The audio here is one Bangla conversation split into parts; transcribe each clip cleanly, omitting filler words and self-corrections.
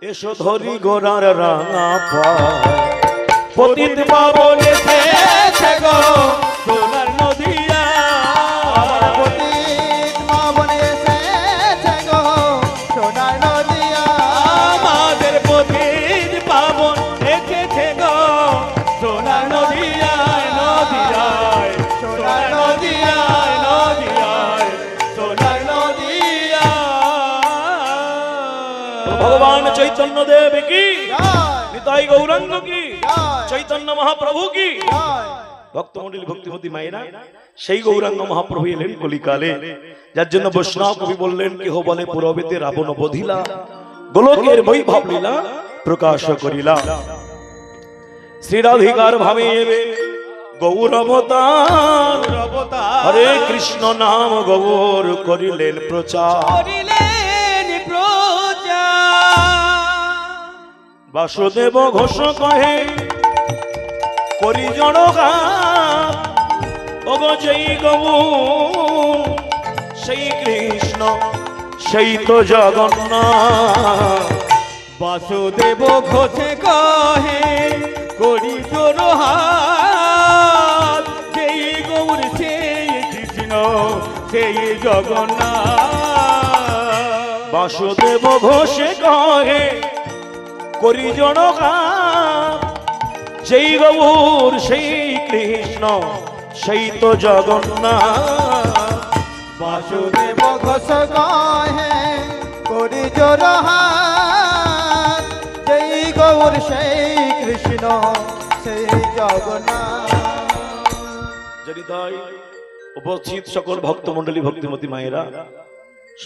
এসো ধরি গোরার রাঙা পায় পতিত পাবন এসেছে গো সোনার নদিয়া পতিত পাবন এসেছে গো সোনার নদিয়া আমাদের পতিত পাবন এসেছে গো সোনার নদিয়ায় নদিয়ায় সোনার নদিয়ায় নদিয়ায় সোনার নদিয়া ভগবান চৈতন্য দেব কি নিতাই গৌরাঙ্গ কি চৈতন্য মহাপ্রভু কি ভক্তমন্ডলী ভক্তিমতী মায়েরা সেই গৌরাঙ্গ মহাপ্রভু এলেন কলিকালে যার জন্য বৈষ্ণব কবি বললেন কেহ বলে পুরবেতে রাবণ বধিলা গোলকের বৈভব লীলা প্রকাশ করিলা শ্রীরাধিকার ভাবে এবে গৌরবতার হরে কৃষ্ণ নাম গৌর করিলেন প্রচার বাসুদেব ঘোষ কহে করি জনগান ওগো যেই গৌর সেই কৃষ্ণ সেই তো জগন্নাথ বাসুদেব ঘোষে কহে করি জনহাত সেই গৌর সেই কৃষ্ণ সেই জগন্নাথ বাসুদেব ঘোষে কহে করি জনগান যেই গৌর সেই কৃষ্ণ সেই তো জগন্নাথ বাসুদেব ঘোষ কহে করি জোরহাত সেই গৌর সেই কৃষ্ণ সেই জগন্নাথ। জনিতাই উপস্থিত সকল ভক্তমণ্ডলী ভক্তিমতী মায়েরা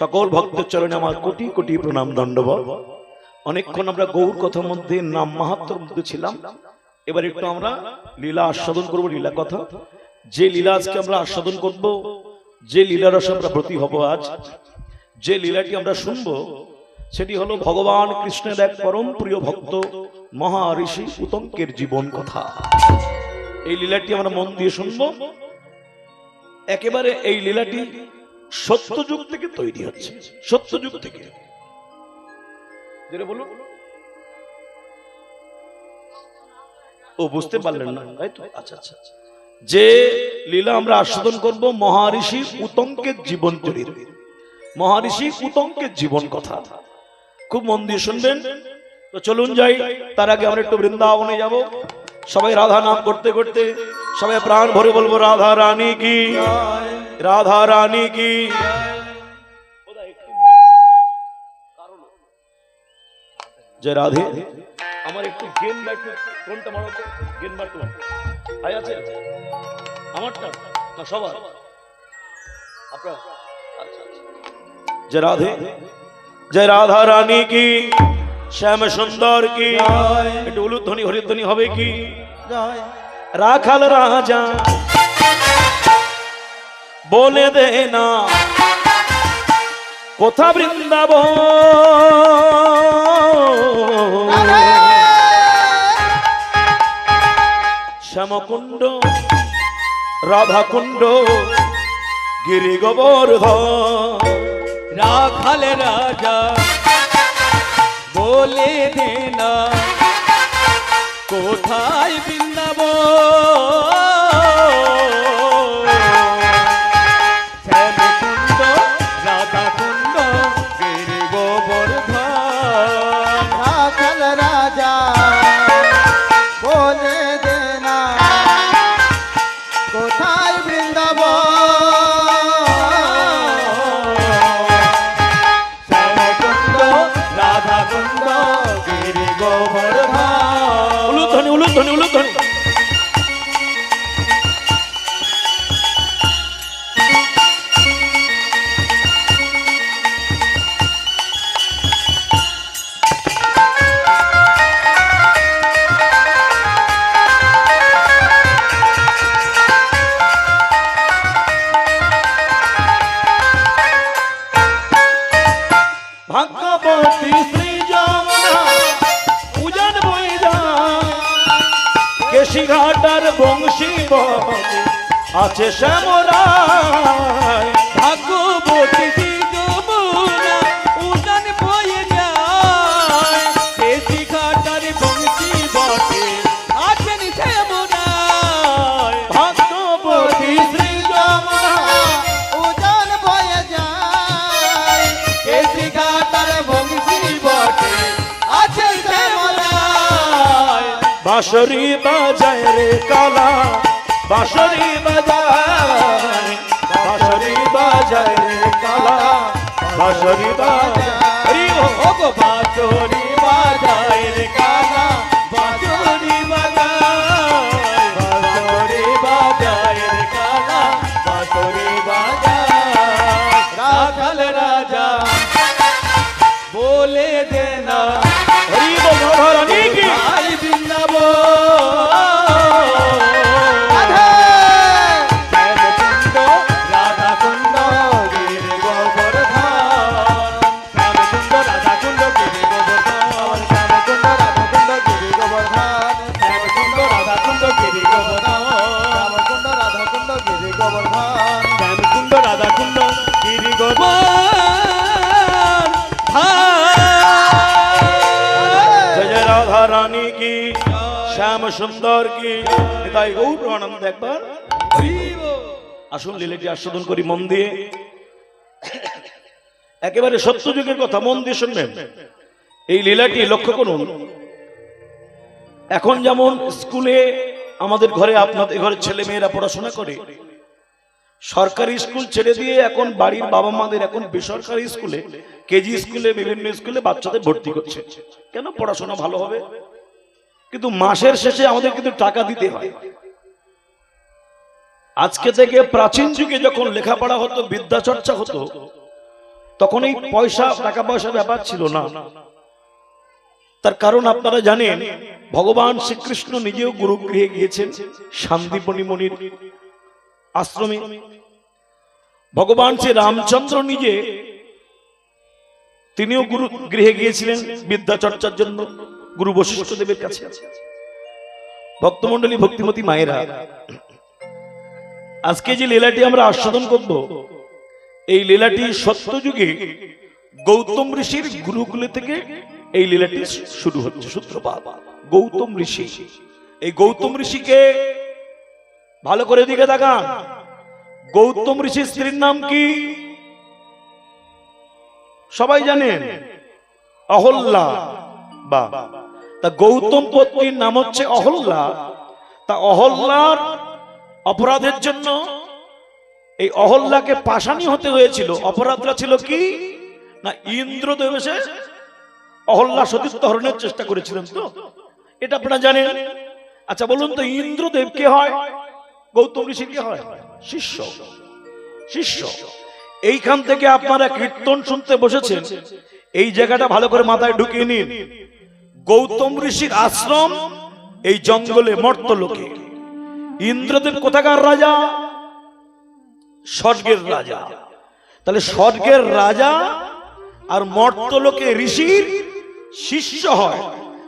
সকল ভক্তের চরণে আমার কোটি কোটি প্রণাম দণ্ডবত। অনেকক্ষণ আমরা গৌর কথার মধ্যে নাম মাহাত্ম্যের মধ্যে ছিলাম, এবার একটু আমরা লীলা আস্বাদন করব। লীলা কথা যে লীলা আজকে আমরা আস্বাদন করব, যে লীলার রসে আমরা ব্রতী হব, আজ যে লীলাটি আমরা শুনব সেটি হলো ভগবান কৃষ্ণের এক পরম প্রিয় ভক্ত মহাঋষি উতঙ্কের জীবন কথা। এই লীলাটি আমরা মন দিয়ে শুনব। একেবারে এই লীলাটি সত্যযুগ থেকে তৈরি হচ্ছে, সত্যযুগ থেকে। বলুন, ও বুঝতে পারলেন না, তাই তো? আচ্ছা আচ্ছা। যে লীলা আমরা আস্বাদন করব মহাঋষি উতঙ্কের জীবন চরিত্র, মহাঋষি উতঙ্কের জীবন কথা। খুব মন দিয়ে শুনবেন। তো চলুন যাই। তার আগে আমরা একটু বৃন্দাবনে যাব। সবাই রাধা নাম করতে করতে সবাই প্রাণ ভরে বলবো রাধা রানী কি, রাধা রানী কি। জয় রাধে। আমার একটু গেন বাটু কোনটা মারো তো, গেন বাটু হাই আছে আমারটা না সবার আপনার? আচ্ছা আচ্ছা। জয় রাধে। জয় রাধা রানী কি, শ্যাম সুন্দর কি। একটু উলুধ্বনি হরিধ্বনি হবে কি। রাখাল রাজা বলে দে না কোথা বৃন্দাবন, শ্যামকুণ্ড রাধাকুণ্ড গিরি গোবর্ধন। রাখাল রাজা বলে দে না কোথায় বৃন্দাবন, শ্যামকুণ্ড রাধাকুণ্ড গিরি গোবর্ধন। রাখাল রাজা বলে দে না কোথায় বৃন্দাবন, শ্যামকুণ্ড রাধাকুণ্ড গিরি গোবর্ধন। উলুধ্বনি উলুধ্বনি উলুধ্বনি। ভাগ্যবতী শ্রী যমুনা উজান বইরা কেশি ঘাটার বংশী বনে আছে শ্যামরায়। ভাগ্যবতী শ্রী যমুনা উজান বয়ে যায় বাঁশরি বাজায় রে কালা বাঁশরি বাজায় বাঁশরি বাজায় রে কালা বাঁশরি বাজায় হরি ও গো বাঁশরি বাজায় রে কালা বাঁশরি বাজায় বাঁশরি বাজায় রে কালা বাঁশরি বাজায় রাখাল রাজা বলে দে না হরি ও রাধারানী কি ভাই বৃন্দাবন রাধে শ্যামকুণ্ড রাধাকুণ্ড গির গোবর্ধন শ্যামকুণ্ড রাধাকুণ্ড গির গোবর্ধন শ্যামকুণ্ড রাধাকুণ্ড গিরি গোবর্ধন শ্যামকুণ্ড রাধাকুণ্ড গির গোবর্ধন শ্যামকুণ্ড রাধাকুণ্ড গিরি গোবর্ধন শ্যামকুণ্ড রাধাকুণ্ড গির জয় জয় রাধা রানী কি শ্যাম সুন্দর কি তাই গৌর আনন্দ একবার আসুন লীলাটি আস্বাদন করি মন দিয়ে একেবারে সত্যযুগের কথা মন দিয়ে শুনবেন এই লীলাটি লক্ষ্য করুন এখন যেমন স্কুলে আমাদের ঘরে আপনাদের ঘরে ছেলে মেয়েরা পড়াশোনা করে সরকারি স্কুল ছেড়ে দিয়ে এখন বাড়ির বাবা মাদের এখন বেসরকারি স্কুলে কেজি স্কুলে বিভিন্ন স্কুলে বাচ্চাদের ভর্তি করছে কেন পড়াশোনা ভালো হবে কিন্তু মাসের শেষে আমাদের কিন্তু টাকা দিতে হয় আজকে থেকে প্রাচীন যুগে যখন লেখাপড়া হতো বিদ্যা চর্চা হতো তখন এই পয়সা টাকা পয়সা ব্যাপার ছিল না তার কারণ আপনারা জানেন ভগবান শ্রীকৃষ্ণ নিজেও গুরুগৃহে গিয়েছেন শান্তিপনি মুনির আশ্রমে ভগবান শ্রী রামচন্দ্র নিজে তিনিও গুরু গৃহে গিয়েছিলেন বিদ্যা চর্চার জন্য গুরু বশিষ্ঠ দেবের কাছে ভক্তমণ্ডলী ভক্তিমতী মায়েরা আজকে যে লীলাটি আমরা আস্বাদন করব এই লীলাটি সত্যযুগে গৌতম ঋষির গুরুকুলে থেকে এই লীলাটি শুরু হচ্ছে সূত্রপাত গৌতম ঋষি এই গৌতম ঋষিকে ভালো করে দিকে তাকান গৌতম ঋষির স্ত্রীর নাম কি সবাই জানেন অহল্যা বা তা গৌতম পত্নীর নাম হচ্ছে অহল্যা তা অহল্যার অপরাধের জন্য এই অহল্যাকে পাশানি হতে হয়েছিল অপরাধটা ছিল কি না ইন্দ্রদেব এসে অহল্যা সতীত্ব হরণের চেষ্টা করেছিলেন তো এটা আপনারা জানেন আচ্ছা বলুন তো ইন্দ্রদেব কে হয় গৌতম ঋষি কে হয় শিষ্য শিষ্য এইখান থেকে আপনারা কীর্তন শুনতে বসেছেন এই জায়গাটা ভালো করে মাথায় ঢুকিয়ে নিন গৌতম ঋষির আশ্রম এই জঙ্গলে মর্তলোকে ইন্দ্রদেব কোথাকার রাজা স্বর্গের রাজা তাহলে স্বর্গের রাজা আর মর্তলোকে ঋষির শিষ্য হয়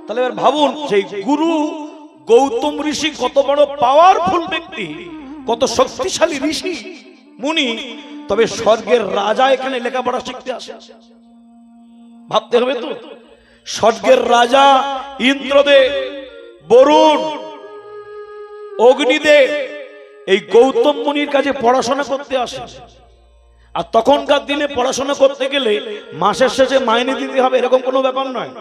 তাহলে এবার ভাবুন সেই গুরু গৌতম ঋষি কত বড় পাওয়ারফুল ব্যক্তি কত শক্তিশালী ঋষি মুনি তবে স্বর্গের রাজা এখানে লেখাপড়া শিখতে আসে ভাবতে হবে তো স্বর্গের রাজা ইন্দ্রদেব বরুণ অগ্নিদেব এই গৌতম মুনির কাছে পড়াশোনা করতে আসে আর তখনকার দিনে পড়াশোনা করতে গেলে মাসের শেষে মাইনে দিতে হবে এরকম কোনো ব্যাপার নয়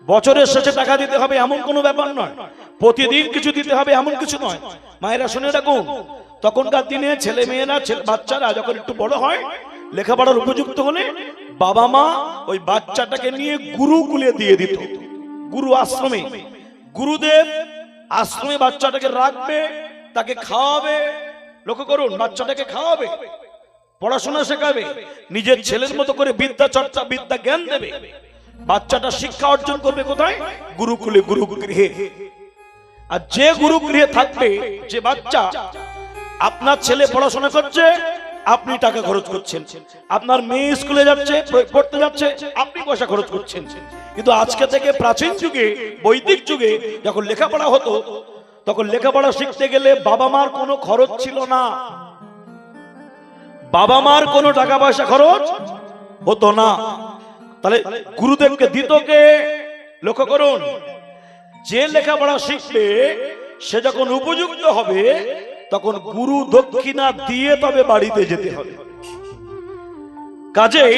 বছরের শেষে টাকা দিতে হবে এমন কোনো ব্যাপার নয় প্রতিদিন কিছু দিতে হবে এমন কিছু নয় মায়েরা শুনে রাখুন তখনকার দিনে ছেলে মেয়েরা বাচ্চারা যখন একটু বড় হয় লেখাপড়ার উপযুক্ত হলে বাবা মা ওই বাচ্চাটাকে নিয়ে গুরুকুলে দিয়ে দিত গুরু আশ্রমে গুরুদেব আশ্রমে বাচ্চাটাকে রাখবে তাকে খাওয়াবে লক্ষ্য করুন বাচ্চাটাকে খাওয়াবে পড়াশোনা শেখাবে নিজের ছেলের মতো করে বিদ্যা চর্চা বিদ্যা জ্ঞান দেবে বাচ্চাটা শিক্ষা অর্জন করবে কোথায় গুরুকুলে গুরুগৃহে আর যে গুরুগৃহে থাকবে যে বাচ্চা আপনার ছেলে পড়াশোনা করছে আপনি টাকা খরচ করছেন আপনার মেয়ে স্কুলে যাচ্ছে পড়তে যাচ্ছে আপনি পয়সা খরচ করছেন কিন্তু আজকে থেকে প্রাচীন যুগে বৈদিক যুগে যখন লেখাপড়া হতো তখন লেখাপড়া শিখতে গেলে বাবা মার কোনো খরচ ছিল না বাবা মার কোনো টাকা পয়সা খরচ হতো না তাহলে গুরুদেবকে দিত কে লক্ষ্য করুন যে লেখাপড়া শিখবে সে যখন উপযুক্ত হবে তখন গুরু দক্ষিণা দিয়ে তবে বাড়িতে যেতে হবে কাজেই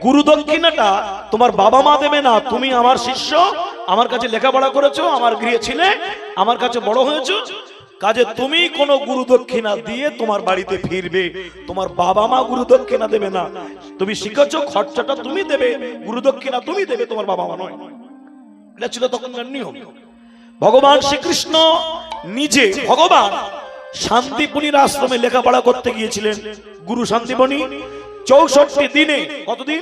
গুরু দক্ষিণাটা তোমার বাবা মা দেবে না তুমি আমার শিষ্য আমার কাছে লেখাপড়া করেছো আমার গৃহে ছিলে আমার কাছে বড় হয়েছো, কাজে তুমি কোনো গুরু দক্ষিণা দিয়ে তোমার বাড়িতে ফিরবে, তোমার বাবা মা গুরু দক্ষিণা দেবে না। তুমি শিখেছো, খরচাটা তুমি দেবে, গুরু দক্ষিণা তুমি দেবে, তোমার বাবা মা নয়। এটা ছিল তখনকার নিয়ম। ভগবান শ্রীকৃষ্ণ নিজে, ভগবান শান্তিপুরীর আশ্রমে লেখাপড়া করতে গিয়েছিলেন। গুরু শান্তিপুরী 64 দিনে, কতদিন?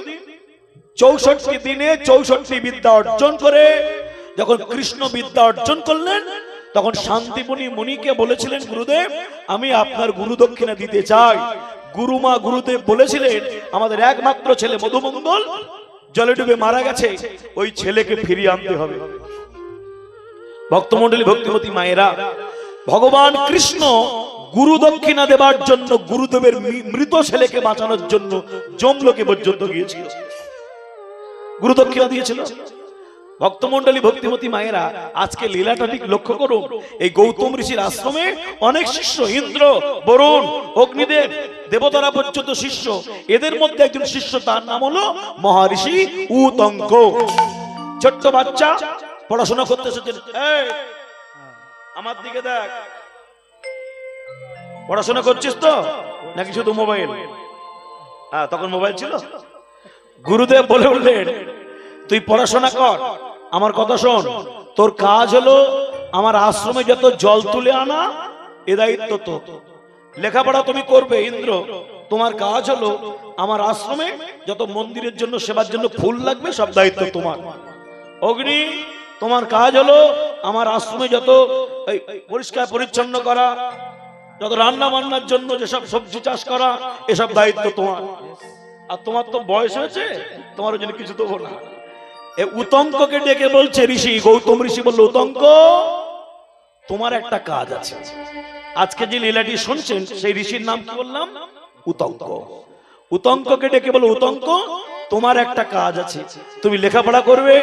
64 দিনে 64 বিদ্যা অর্জন করে যখন কৃষ্ণ বিদ্যা অর্জন করলেন, তখন শান্তিপুরী মুনিকে বলেছিলেন, গুরুদেব আমি আপনার গুরু দক্ষিণা দিতে চাই। গুরুমা গুরুদেব বলেছিলেন, আমাদের একমাত্র ছেলে মধুমঙ্গল জলে ডুবে মারা গেছে, ওই ছেলেকে ফিরিয়ে আনতে হবে। ভক্তমণ্ডলী, ভক্তিমতী মায়েরা, ভগবান কৃষ্ণ গুরু দক্ষিণা দেবার জন্য, গুরুদেবের মৃত ছেলেকে বাঁচানোর জন্য যমলোকে পর্যন্ত গিয়েছিল, গুরু দক্ষিণা দিয়েছিল। ভক্তমণ্ডলী, ভক্তিমতী মায়েরা, আজকে লীলাটা ঠিক লক্ষ্য করুন। এই গৌতম ঋষির আশ্রমে অনেক শিষ্য, ইন্দ্র, বরুণ, অগ্নিদেব, দেবতারা পর্যন্ত শিষ্য। এদের মধ্যে একজন শিষ্য, তার নাম হলো মহর্ষি উতঙ্ক। ছোট্ট বাচ্চা পড়াশোনা করতে এসেছেন। এই আমার দিকে দেখ, পড়াশোনা করছিস তো নাকি শুধু মোবাইল? হ্যাঁ, তখন মোবাইল ছিল। গুরুদেব বলে উঠলেন, তুই পড়াশোনা কর, আমার কথা শোন, তোর কাজ হলো আমার আশ্রমে যত জল তুলে আনা, এ দায়িত্ব তো। লেখাপড়া তুমি করবে ইন্দ্র, তোমার কাজ হলো আমার আশ্রমে যত মন্দিরের জন্য, সেবার জন্য ফুল লাগবে, সব দায়িত্ব তোমার। অগ্নি, তোমার কাজ হলো আমার আশ্রমে যত পরিষ্কার পরিচ্ছন্ন করা, যত রান্না বান্নার জন্য যেসব সবজি চাষ করা, এসব দায়িত্ব তোমার। আর তোমার তো বয়স হয়েছে, তোমার জন্য কিছু দেবো না। উতঙ্ককে ডেকে বলছে ঋষি, গৌতম ঋষি বলল, উতঙ্ক তোমার একটা কাজ আছে। আজকে যে লীলাটি শুনছেন, সেই ঋষির নাম কি বললাম? উতঙ্ক। উতঙ্ককে ডেকে বলল, উতঙ্ক তোমার একটা কাজ আছে, তুমি লেখাপড়া করবে,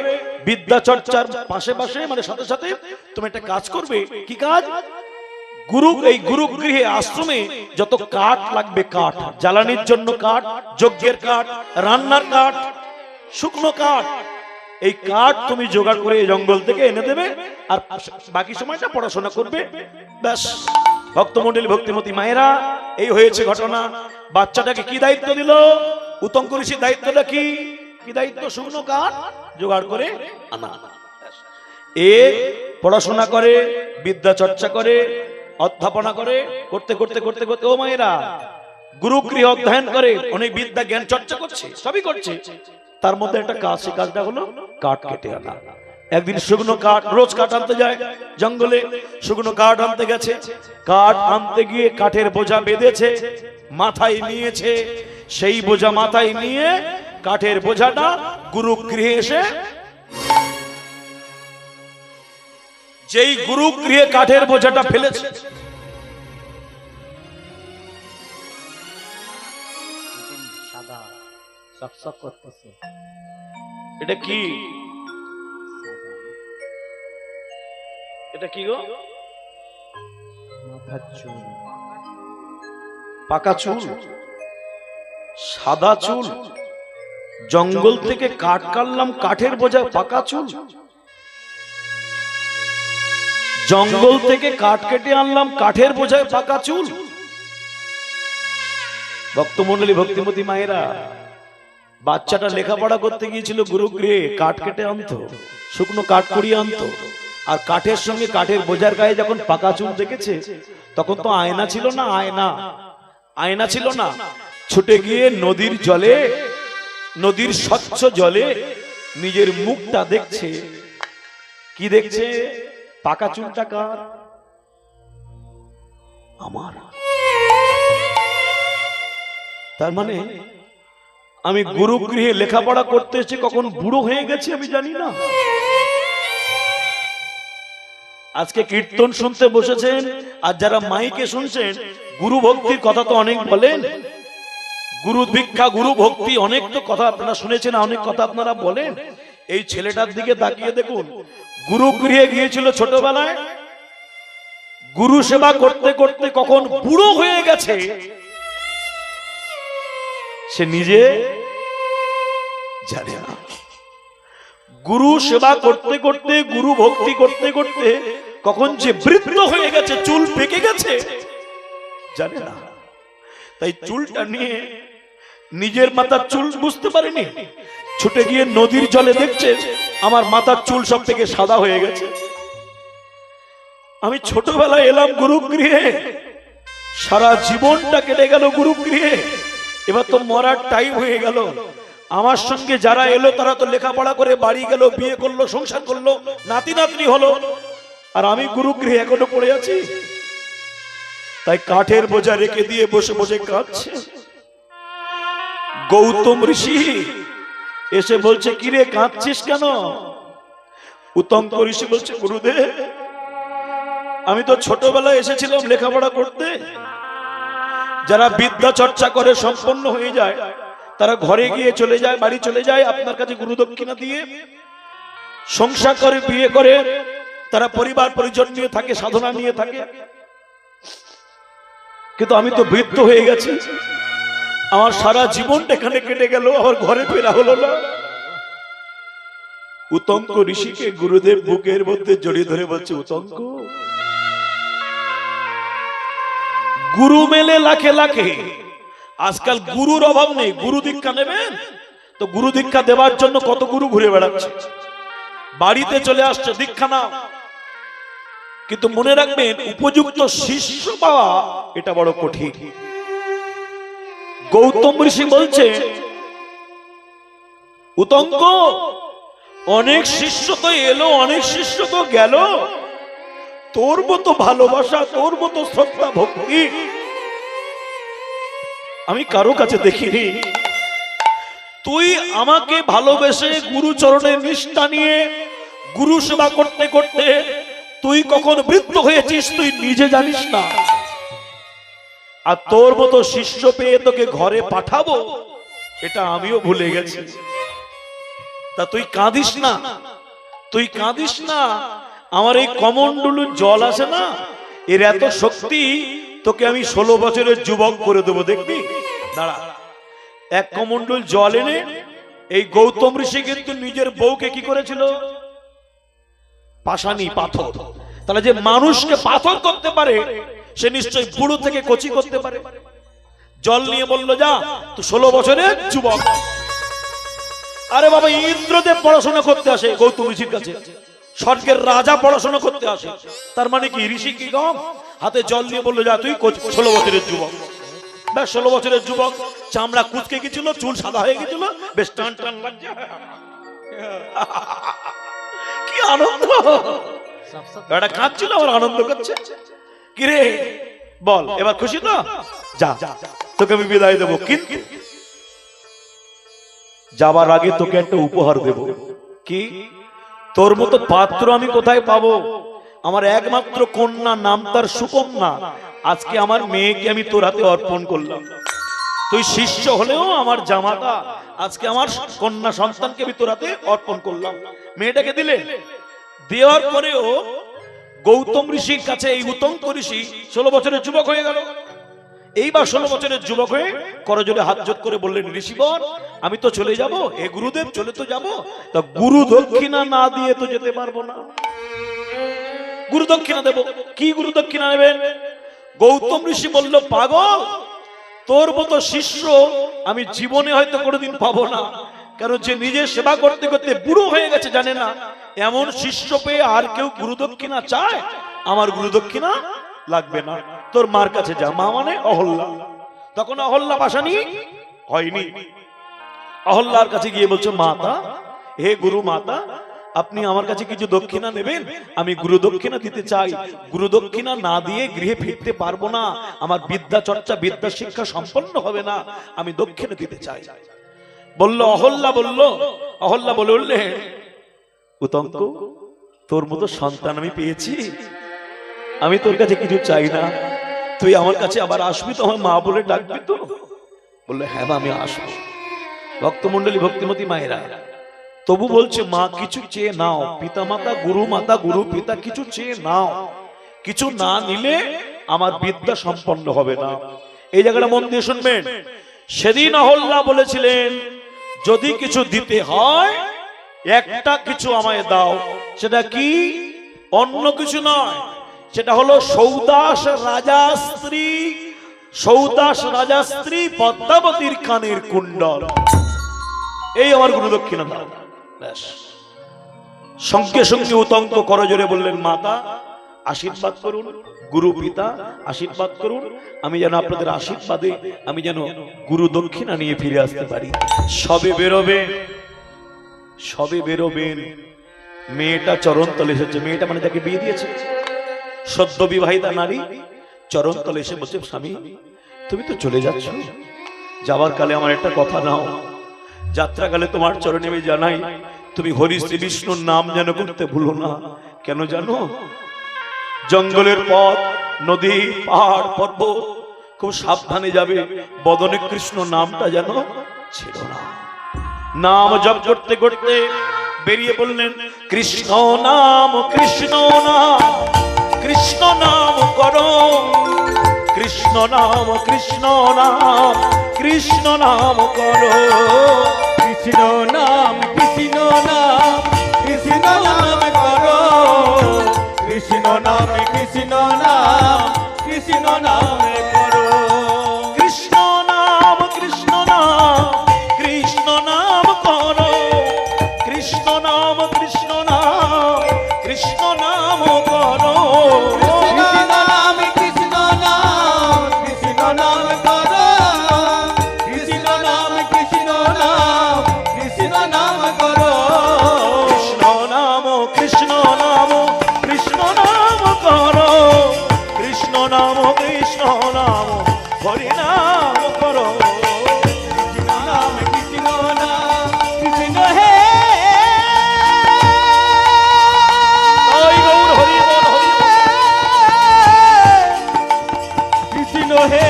বিদ্যা চর্চার পাশে পাশে, মানে সাথে সাথে তুমি একটা কাজ করবে। কি কাজ? এই গুরুগৃহে, আশ্রমে যত কাঠ লাগবে, কাঠ জ্বালানির জন্য, কাঠ যজ্ঞের কাঠ, রান্নার কাঠ, শুকনো কাঠ, এই কাঠ তুমি জোগাড় করে জঙ্গল থেকে এনে দেবে, আর বাকি সময়টা পড়াশোনা করবে, ব্যাস। ভক্তমণ্ডলী, ভক্তিমতী মায়েরা, এই হয়েছে ঘটনা। বাচ্চাটাকে কি দায়িত্ব দিল? উতঙ্ক ঋষির দায়িত্বটা কি? কি দায়িত্ব? শুকনো কাঠ জোগাড় করে আনা। এ পড়াশোনা করে, বিদ্যা চর্চা করে, অধ্যাপনা করে, করতে করতে করতে করতে, ও মায়েরা, গুরুগৃহ অধ্যয়ন করে, অনেক বিদ্যা জ্ঞান চর্চা করছে, সবই করছে। তার মধ্যে একটা কাজ, সেই কাজটা হলো কাঠ কেটে আনা। একদিন শুকনো কাঠ, রোজ কাঠ আনতে যায় জঙ্গলে, শুকনো কাঠ আনতে গেছে। কাঠ আনতে গিয়ে কাঠের বোঝা বেঁধেছে, মাথায় নিয়েছে। সেই বোঝা মাথায় নিয়ে কাঠের বোঝাটা গুরুগৃহে এসে, যেই গুরুগৃহে কাঠের বোঝাটা ফেলেছে, এটা কি? এটা কি গো? পাকা চুল, সাদা চুল, জঙ্গল থেকে কাঠ কাটলাম, কাঠের বোঝা, পাকা চুল, জঙ্গল থেকে কাঠ কেটে আনলাম, কাঠের বোঝায় পাকা চুল। ভক্তমণ্ডলী, ভক্তিমতী মায়েরা, বাচ্চাটা লেখাপড়া করতে গিয়েছিল গুরুগৃহে, কাঠ কেটে আনতো, শুকনো কাঠ কুড়িয়ে আনতো, আর কাঠের সঙ্গে কাঠের বোঝার গায়ে যখন পাকা চুল দেখেছে, তখন তো আয়না ছিল না, আয়না ছিল না, ছুটে গিয়ে নদীর জলে, নদীর স্বচ্ছ জলে নিজের মুখটা দেখছে। কি দেখছে? পাকা চুলটা কার? আমার। তার মানে আমি গুরুগৃহে লেখাপড়া করতে এসে কখন বুড়ো হয়ে গেছি আমি জানি না। আজকে কীর্তন শুনতে বসেছেন, আর যারা মাইকে শুনছেন, গুরু ভক্তির কথা তো অনেক বলেন, গুরু ভিক্ষা, গুরু ভক্তি, অনেক তো কথা আপনারা শুনেছেন, অনেক কথা আপনারা বলেন। এই ছেলেটার দিকে তাকিয়ে দেখুন, গুরুগৃহে গিয়েছিল ছোটবেলায়, গুরু সেবা করতে করতে কখন বুড়ো হয়ে গেছে সে নিজে জানে না। গুরু সেবা করতে করতে, গুরু ভক্তি করতে করতে কখন যে বৃদ্ধ হয়ে গেছে, চুল পেকে গেছে জানে না। তাই চুলটা নিয়ে নিজের মাথার চুল বুঝতে পারেনি, ছুটে গিয়ে নদীর জলে দেখছে আমার মাথার চুল সব থেকে সাদা হয়ে গেছে। আমি ছোটবেলায় এলাম গুরুগৃহে, সারা জীবনটা কেটে গেল গুরুগৃহে, এবার তো মরার টাইম হয়ে গেল। আমার সঙ্গে যারা এলো তারা তো লেখাপড়া করে বাড়ি গেল, বিয়ে করলো, সংসার করলো, নাতি নাতনি হলো, আর আমি গুরুগৃহে এখনো পড়ে আছি। তাই কাঠের বোঝা রেখে দিয়ে বসে বসে কাঁদছে। গৌতম ঋষি এসে বলছে, কিরে কাঁদছিস কেন? উতঙ্ক ঋষি বলছে, গুরুদেব আমি তো ছোটবেলায় এসেছিলাম লেখাপড়া করতে, যারা বিদ্যা চর্চা করে সম্পন্ন হয়ে যায় তারা ঘরে গিয়ে চলে যায়, বাড়ি চলে যায়, আপনার কাছে গুরু দক্ষিণা দিয়ে সংসার করে, বিয়ে করে, তারা পরিবার পরিজন নিয়ে থাকে, সাধনা নিয়ে থাকে। কিন্তু আমি তো বৃদ্ধ হয়ে গেছি, আমার সারা জীবনটা এখানে কেটে গেল, আমার ঘরে ফেরা হলো না। উতঙ্ক ঋষিকে গুরুদেব বুকের মধ্যে জড়িয়ে ধরে বলছে, উতঙ্ক গুরু মেলে লাখে লাখে, আজকাল গুরুর অভাব নেই। গুরু দীক্ষা নেবেন তো গুরু দীক্ষা দেওয়ার জন্য কত গুরু ঘুরে বেড়াচ্ছে, বাড়িতে চলে আসছে দীক্ষা নাও। কিন্তু মনে রাখবেন, উপযুক্ত শিষ্য পাওয়া এটা বড় কঠিন। গৌতম ঋষি বলছে, উতঙ্ক অনেক শিষ্য তো এলো, অনেক শিষ্য তো গেল, তোর মতো ভালোবাসা, তোর মতো শ্রদ্ধা ভক্তি আমি কারো কাছে দেখিনি। তুই আমাকে ভালোবেসে গুরু চরণে নিষ্ঠা নিয়ে গুরু সেবা করতে করতে তুই কখন বৃদ্ধ হয়েছিস তুই নিজে জানিস না। আর তোর মতো শিষ্য পেয়ে তোকে ঘরে পাঠাবো এটা আমিও ভুলে গেছি। তা তুই কাঁদিস না, তুই কাঁদিস না। আমার এই কমণ্ডলুর জল আছে না, এর এত শক্তি, তোকে আমি 16 বছরের যুবক করে দেবো, দেখবি। দাঁড়া, এক কমণ্ডল জল এনে এই গৌতম ঋষি কিন্তু নিজের বউকে কি করেছিল? পাষাণী, পাথর। তাহলে যে মানুষকে পাথর করতে পারে সে নিশ্চয়ই বুড়ো থেকে কচি করতে পারে। জল নিয়ে বললো, যা তুই 16 বছরের যুবক। আরে বাবা, ইন্দ্রদেব পড়াশোনা করতে আসে গৌতম ঋষির কাছে, স্বর্গের রাজা পড়াশোনা করতে আসে। তার মানে কি ঋষি কি কম? হাতে জল নিয়ে বললো, যা তুই 16 বছরের যুবক। বেশ 16 বছরের যুবক, চামড়া কুচকে গেছিল, চুল সাদা হয়ে গেছিল, বেশ টান টান লাগছে। কি আনন্দ! এটা কাঁদছিল, আমার আনন্দ করছে। কিরে বল, এবার খুশি তো? যা, তোকে আমি বিদায় দেবো, কিন্তু যাবার আগে তোকে একটা উপহার দেব। কি? তোর মতো পাত্র আমি কোথায় পাবো? আমার একমাত্র কন্যা, নাম তার সুকন্যা, আজকে আমার মেয়েকে আমি তোর হাতে অর্পণ করলাম। তুই শিষ্য হলেও আমার জামাতা, আজকে আমার কন্যা সন্তানকে আমি তোর হাতে অর্পণ করলাম। মেয়েটাকে দিলে, দেওয়ার পরেও গৌতম ঋষির কাছে এই উতঙ্ক ঋষি 16 বছরের যুবক হয়ে গেল। এইবার 16 বছরের যুবক হয়ে করজোড়ে হাত জোড় করে বললেন, ঋষিবর আমি তো চলে যাব, হে গুরুদেব চলে তো যাব, তা গুরু দক্ষিণা না দিয়ে তো যেতে পারবো না। গুরু দক্ষিণা দেব। কি গুরু দক্ষিণা নেবেন? গৌতম ঋষি বলল, পাগল, তোর মতো শিষ্য আমি জীবনে হয়তো কোনোদিন পাবো না, কারণ যে নিজে সেবা করতে করতে বুড়ো হয়ে গেছে জানে না। এমন শিষ্য পেয়ে আর কেউ গুরু দক্ষিণা চায়? আমার গুরু দক্ষিণা লাগবে না, তোর মার কাছে যা। মা মানে অহল্যা। তখন অহল্যা পাষাণী হয়নি। অহল্যার কাছে গিয়ে বলছো, মাতা, হে গুরু মাতা, আপনি আমার কাছে কিছু দক্ষিণা নেবেন? আমি গুরু দক্ষিণা দিতে চাই। গুরু দক্ষিণা না দিয়ে গৃহে ফিরতে পারবো না, আমার বিদ্যা চর্চা, বিদ্যা শিক্ষা সম্পন্ন হবে না, আমি দক্ষিণা দিতে চাই। বলল অহল্যা, অহল্যা বলে উঠলে, উতঙ্ক, তোর মতো সন্তান আমি পেয়েছি, আমি তোর কাছে কিছু চাই না, তুই আমার কাছে আবার আসবি তো, আমার মা বলে ডাকবি তো? বললো, হ্যাঁ বা আমি আসবো। ভক্তমন্ডলী, ভক্তিমতী মায়েরা, তবু বলছে, মা কিছু চেয়ে নাও, পিতা মাতা, গুরু পিতা কিছু চেয়ে নাও, কিছু না নিলে আমার বিদ্যা সম্পন্ন হবে না। এই জায়গাটা মন দিয়ে শুনবেন। সেদিন অহল্যা বলেছিলেন, যদি কিছু দিতে হয় একটা কিছু আমায় দাও। সেটা কি? অন্য কিছু নয়, সেটা হলো সৌদাস রাজা স্ত্রী, সৌদাস রাজা স্ত্রী পদ্মাবতীর কানের কুণ্ডল। এই আমার গুরু দক্ষিণা দাও। ব্যাস। সঙ্গে সঙ্গে উতঙ্ক করজোরে বললেন, মাতা আশীর্বাদ করুন, গুরু পিতা আশীর্বাদ করুন, আমি যেন আপনাদের আশীর্বাদে আমি যেন গুরু দক্ষিণা নিয়ে ফিরে আসতে পারি। সবে বেরোবেন, সবে বেরোবেন, মেয়েটা চরণতলে এসেছে। মেয়েটা মানে যাকে বিয়ে দিয়েছে, সদ্য বিবাহিতা নারী চরণতলে এসে বলছে, স্বামী তুমি তো চলে যাচ্ছ, যাবার কালে আমার একটা কথা নাও, যাত্রাকালে তোমার চরণে আমি জানাই তুমি হরি শ্রী বিষ্ণুর নাম যেন করতে ভুলো না। কেন জানো? জঙ্গলের পথ, নদী, পাহাড়, পর্বত খুব সাবধানে যাবে, বদনে কৃষ্ণ নামটা যেন ছিল না। নাম জপ করতে করতে বেরিয়ে বললেন, কৃষ্ণ নাম, কৃষ্ণ নাম, কৃষ্ণ নাম করো, কৃষ্ণ নাম, কৃষ্ণ নাম, কৃষ্ণ নাম করো, কৃষ্ণ নাম, কৃষ্ণ নাম, কৃষ্ণ নাম করো, কৃষ্ণ নাম, কৃষ্ণ নাম, কৃষ্ণ নাম করো, কৃষ্ণ নাম, কৃষ্ণ নাম, কৃষ্ণ নাম করো, কৃষ্ণ নাম, কৃষ্ণ নাম, কৃষ্ণ নাম করো, কৃষ্ণ নাম, কৃষ্ণ নাম, কৃষ্ণ নাম করো, কৃষ্ণ নাম, কৃষ্ণ নাম, কৃষ্ণ নাম করো, কৃষ্ণ নাম, কৃষ্ণ নাম, কৃষ্ণ নাম করো, কৃষ্ণ নাম, কৃষ্ণ নাম, হরি নাম করো, কৃষ্ণ নাম, কৃষ্ণ নাম, কৃষ্ণ হে, জয় গৌর হরি বল, হরি বল। কৃষ্ণ হে,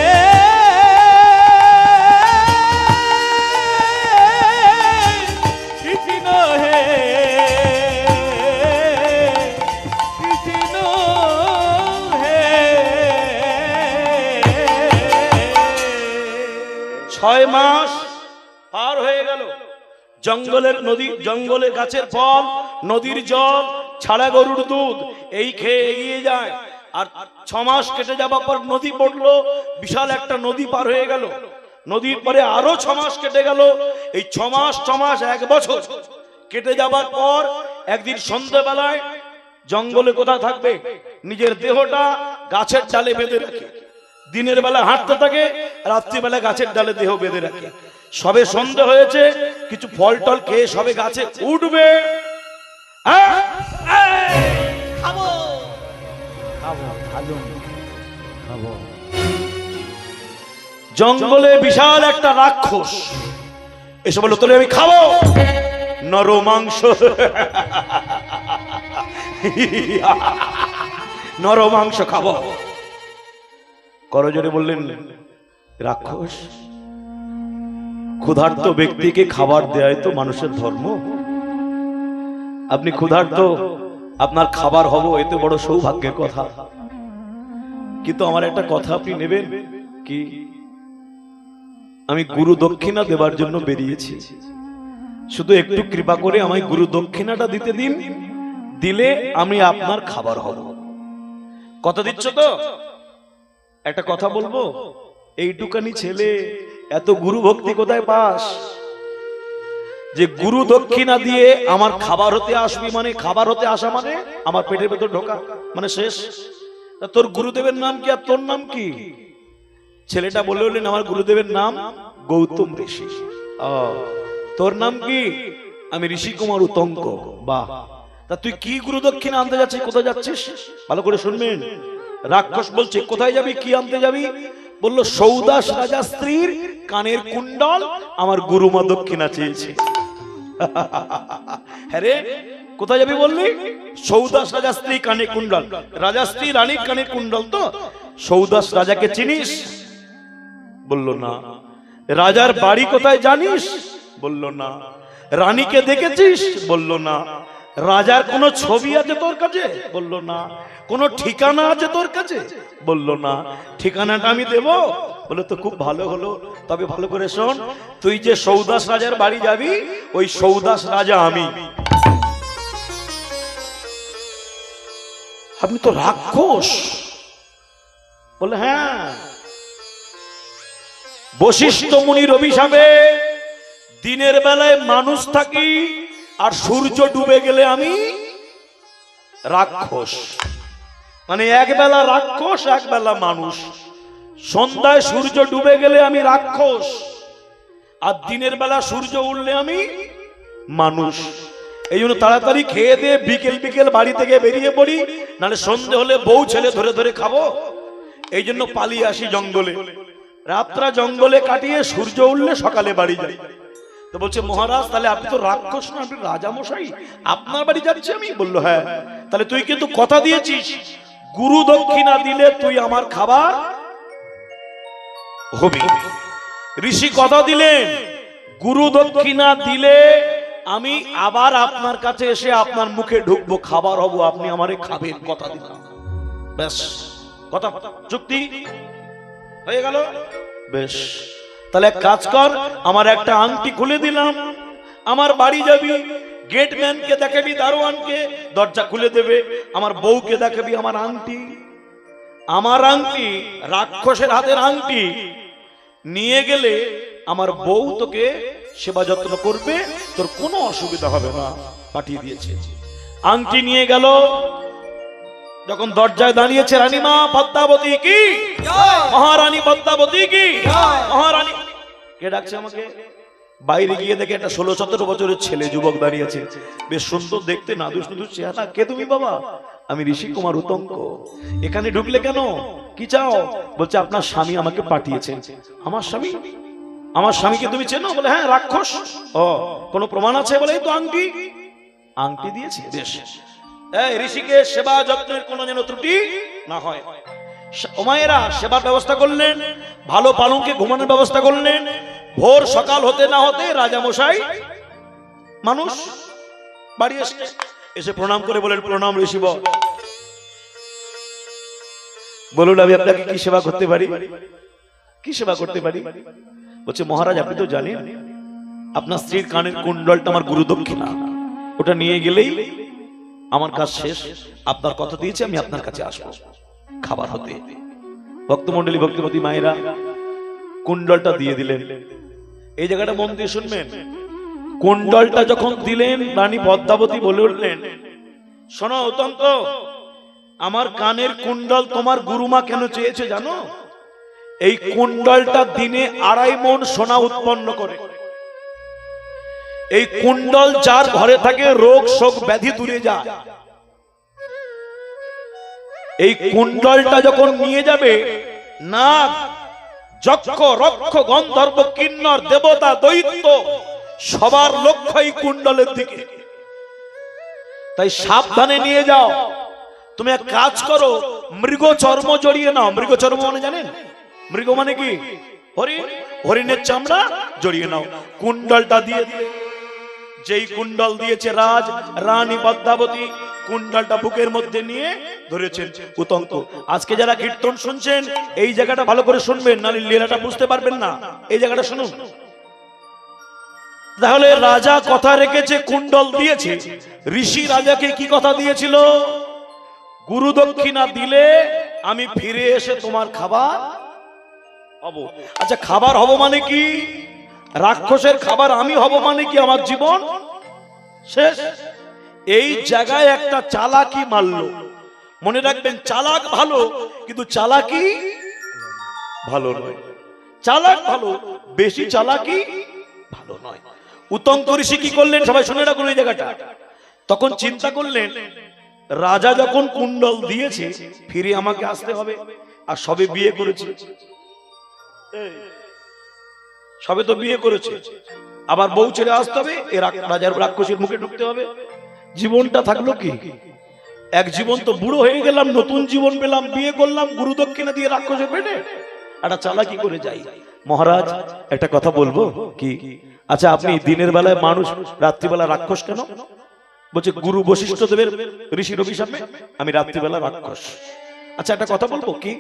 কৃষ্ণ হে, কৃষ্ণ হে। 6 মাস পার হয়ে গেল, জঙ্গলের নদী, জঙ্গলে গাছের ফল, নদীর জল, ছাড়া গরুর দুধ এই খেয়ে এগিয়ে যায়। আর 6 মাস কেটে যাবার পর নদী পড়লো, বিশাল একটা নদী পার হয়ে গেল। নদীর পরে আরো 6 মাস কেটে গেল। এই 6 মাস 6 মাস 1 বছর কেটে যাবার পর একদিন সন্ধ্যাবেলায় জঙ্গলে কোথায় থাকবে, নিজের দেহটা গাছের ডালে বেঁধে রাখে, দিনের বেলা হাঁটতে থাকে, রাত্রিবেলা গাছের ডালে দেহ বেঁধে রাখে। সবে সন্ধ্যা হয়েছে, কিছু ফল টল খেয়ে সবে গাছে উঠবে, খাবো, খাবো, ভালো খাবো। জঙ্গলে বিশাল একটা রাক্ষস এসে বলল, তোরে আমি খাবো নর মাংস, নর মাংস খাবো। করজোরে বললেন, রাক্ষস, ক্ষুধার্ত ব্যক্তিকে খাবার দেয় তো মানুষের ধর্ম। আপনি ক্ষুধার্ত, আপনার খাবার হব, এতে বড় সৌভাগ্যের কথা। কিন্তু আমার একটা কথা আপনি নেবেন কি? আমি গুরু দক্ষিণা দেবার জন্য বেরিয়েছি, শুধু একটু কৃপা করে আমায় গুরু দক্ষিণাটা দিতে দিন, দিলে আমি আপনার খাবার হব। কথা দিচ্ছ তো? একটা কথা বলবো, এইটুকানি ছেলে এত গুরু ভক্তি কোথায় পাস যে গুরু দক্ষিণা দিয়ে আমার খাবার হতে আসবি? মানে খাবার হতে আসা মানে আমার পেটের ভেতর ঢোকা, মানে শেষ। তোর গুরুদেবের নাম কি আর তোর নাম কি? ছেলেটা বলে বললেন, আমার গুরুদেবের নাম গৌতম ঋষি। তোর নাম কি? আমি ঋষি কুমার উতঙ্ক। বাহ, তা তুই কি গুরু দক্ষিণা আনতে যাচ্ছিস? কোথায় যাচ্ছিস? ভালো করে শুনবেন। রাক্ষস বলছে, কোথায় যাবি, কি আনতে যাবি? বললো, সৌদাস রাজা স্ত্রীর কানের কুণ্ডল আমার গুরুমা দক্ষিণা চেয়েছে। হ্যাঁ রে, কোথায় যাবি বললি? সৌদাস রাজা স্ত্রী কানে কুণ্ডল, রাজা স্ত্রী রানীর কানের কুণ্ডল। তো সৌদাস রাজাকে চিনিস? বলল না। রাজার বাড়ি কোথায় জানিস? বলল না। রানীকে দেখেছিস? বলল না। রাজার কোনো ছবি আছে তোর কাছে? বলল না। কোনো ঠিকানা আছে তোর কাছে? বলল না। ঠিকানাটা আমি দেব? বলে, তো খুব ভালো হলো, তবে ভালো করে শোন, তুই যে সৌদাস রাজার বাড়ি যাবি, ওই সৌদাস রাজা আমি। আপনি তো রাক্ষস। বলে হ্যাঁ, বশিষ্ঠ মুনির অভিশাপে দিনের বেলায় মানুষ থাকি, আর সূর্য ডুবে গেলে আমি রাক্ষস। মানে এক বেলা রাক্ষস, এক বেলা মানুষ। সন্ধ্যায় সূর্য ডুবে গেলে আমি রাক্ষস, আর দিনের বেলা সূর্য উঠলে আমি মানুষ। এই জন্য তাড়াতাড়ি খেয়ে দিয়ে বিকেল বিকেল বাড়ি থেকে বেরিয়ে পড়ি, নাহলে সন্ধে হলে বউ ছেলে ধরে ধরে খাবো। এই জন্য পালিয়ে আসি জঙ্গলে, রাতটা জঙ্গলে কাটিয়ে সূর্য উঠলে সকালে বাড়ি যাই। তো বলছে মহারাজ, তাহলে আপনি তো রাক্ষস না, আপনি রাজা মশাই, আপনার বাড়ি যাচ্ছি আমি। বললো হ্যাঁ। তাহলে তুই কিন্তু কথা দিয়েছিস, গুরু দক্ষিণা দিলে তুই আমার খাবার হবি। ঋষি কথা দিলেন, গুরু দক্ষিণা দিলে আমি আবার আপনার কাছে এসে আপনার মুখে ঢুকবো, খাবার হব, আপনি আমারে খাবেন, কথা দিলাম। বেশ, কথা চুক্তি হয়ে গেল। বেশ, তাহলে এক কাজ কর, আমার একটা আংটি খুলে দিলাম, আমার বাড়ি যাবি, গেটম্যানকে দেখাবি, দারোয়ানকে, দরজা খুলে দেবে। আমার বউকে দেখাবি আমার আংটি, আমার আংটি রাক্ষসের হাতের আংটি নিয়ে গেলে আমার বউ তোকে সেবা যত্ন করবে, তোর কোনো অসুবিধা হবে না। পাঠিয়ে দিয়েছে। আংটি নিয়ে গেল, যখন দরজায় দাঁড়িয়েছে, রানীমা পদ্মাবতী কি, মহারানী পদ্মাবতী কি, মহারানী। কে ডাকছে আমাকে? বাইরে গিয়ে দেখে একটা 16-17 বছরের ছেলে, যুবক দাঁড়িয়েছে, বেশ সুন্দর দেখতে, নাদুস নুদুস চেহারা। কে তুমি বাবা? আমি ঋষি কুমার উতঙ্ক। এখানে ঢুকলে কেন, কি চাও? বলছে আপনার স্বামী আমাকে পাঠিয়েছেন। আমার স্বামী? আমার স্বামীকে তুমি চেনো? বলে হ্যাঁ, রাক্ষস। ও, কোনো প্রমাণ আছে? বলে এই তো আংটি। আংটি দিয়েছি। বেশ, এই ঋষিকে সেবা যত্নের কোনো যেন ত্রুটি না হয়। ওমায়েরা সেবার ব্যবস্থা করলেন, ভালো পালঙ্কে ঘুমানোর ব্যবস্থা করলেন। ভোর সকাল হতে না হতে রাজা মশাই মানুষ বাড়ি এসে প্রণাম করে বলেন, প্রণাম ঋষি। বলুন আমি আপনাকে কি সেবা করতে পারি, কি সেবা করতে পারি? বলছে মহারাজ, আপনি তো জানেন আপনার স্ত্রীর কানের কুণ্ডলটা আমার গুরু দক্ষিণা, ওটা নিয়ে গেলেই আমার কাজ শেষ। আপনার কথা দিয়েছে, আমি আপনার কাছে আসবো খাবার হতে। ভক্তমণ্ডলী, ভক্তিমতী মায়েরা কুণ্ডলটা দিয়ে দিলেন। এই জায়গাটা মন দিয়ে শুনবেন। কুণ্ডলটা যখন দিলেন, রানী পদ্মাবতী বলে উঠলেন, শোনো উতন্ত, আমার কানের কুণ্ডল তোমার গুরুমা কেন চেয়েছে জানো? এই কুণ্ডলটা দিনে 2.5 মণ সোনা উৎপন্ন করে। এই কুণ্ডল যার ঘরে থাকে রোগ শোক ব্যাধি দূরে যায়। এই কুণ্ডলটা যখন নিয়ে যাবে, নাগ যক্ষ রক্ষ গন্ধর্ব কিন্নর দেবতা দৈত্য সবার লক্ষ্য এই কুণ্ডলের দিকে। তাই সাবধানে নিয়ে যাও। তুমি এক কাজ করো, মৃগ চর্ম জড়িয়ে নাও। মৃগ চর্ম মানে জানেন? মৃগ মানে কি? হরিণ। হরিণের চামড়া জড়িয়ে নাও। কুণ্ডলটা দিয়ে যেই কুণ্ডল দিয়েছে রানী পদ্মাবতী, কুণ্ডলটা বুকের মধ্যে নিয়ে ধরেছেন উতঙ্ক। আজকে যারা কীর্তন শুনছেন, এই জায়গাটা ভালো করে শুনবেন, নাহলে লীলাটা বুঝতে পারবেন না। এই জায়গাটা শুনুন। তাহলে রাজা কথা রেখেছে, কুণ্ডল দিয়েছে। ঋষি রাজাকে কি কথা দিয়েছিল? গুরু দক্ষিণা দিলে আমি ফিরে এসে তোমার খাবার হব। আচ্ছা, খাবার হব মানে কি? রাক্ষসের খাবার আমি হব মানে কি? আমার জীবন শেষ। এই জায়গায় একটা চালাকি মারলো। মনে রাখবেন, চালাক ভালো, কিন্তু চালাকি ভালো নয়। চালাক ভালো, বেশি চালাকি ভালো নয়। উতঙ্ক ঋষি কি করলেন? সবাই শুনে রাখুন এই জায়গাটা। তখন চিন্তা করলেন, রাজা যখন কুণ্ডল দিয়েছে, ফিরে আমাকে আসতে হবে। আর সবে বিয়ে করেছে, সবে তো বিয়ে করেছে, আবার বউ ছেড়ে আসতে হবে, রাজার রাক্ষসের মুখে ঢুকতে হবে। জীবনটা থাকলো কি? এক জীবন তো বুড়ো হয়ে গেলাম, নতুন জীবন পেলাম, বিয়ে করলাম, গুরু দক্ষিণা দিয়ে রাক্ষসের পেটে একটা চালাকি করে যাই। মহারাজ একটা কথা বলবো কি? আচ্ছা, আপনি দিনের বেলায় মানুষ, রাত্রিবেলা রাক্ষস কেন? বলছে গুরু বশিষ্ঠ দেবের ঋষির অভিশাপে আমি রাত্রিবেলা রাক্ষস। আচ্ছা, একটা কথা বলবো কি?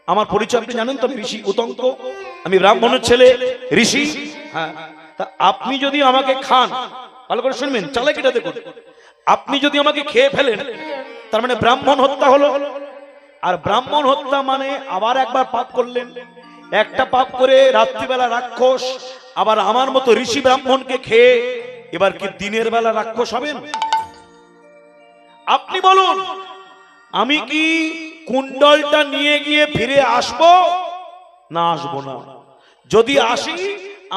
আমার পরিচয় আপনি জানেন তো, আমি ঋষি উতঙ্ক, আমি ব্রাহ্মণের ছেলে, ঋষি। হ্যাঁ, তা আপনি যদি আমাকে খান, ভালো করে শুনবেন, চালাকিটা দেখুন। আপনি যদি আমাকে খেয়ে ফেলেন, তার মানে ব্রাহ্মণ হত্যা হলো। আর ব্রাহ্মণ হত্যা মানে আবার একবার পাপ করলেন। একটা পাপ করে রাত্রিবেলা রাক্ষস, আবার আমার মতো ঋষি ব্রাহ্মণকে খেয়ে এবার কি দিনের বেলা রাক্ষস হবেন? আপনি বলুন, আমি কি কুণ্ডলটা নিয়ে গিয়ে ফিরে আসবো না আসবো না? যদি আসি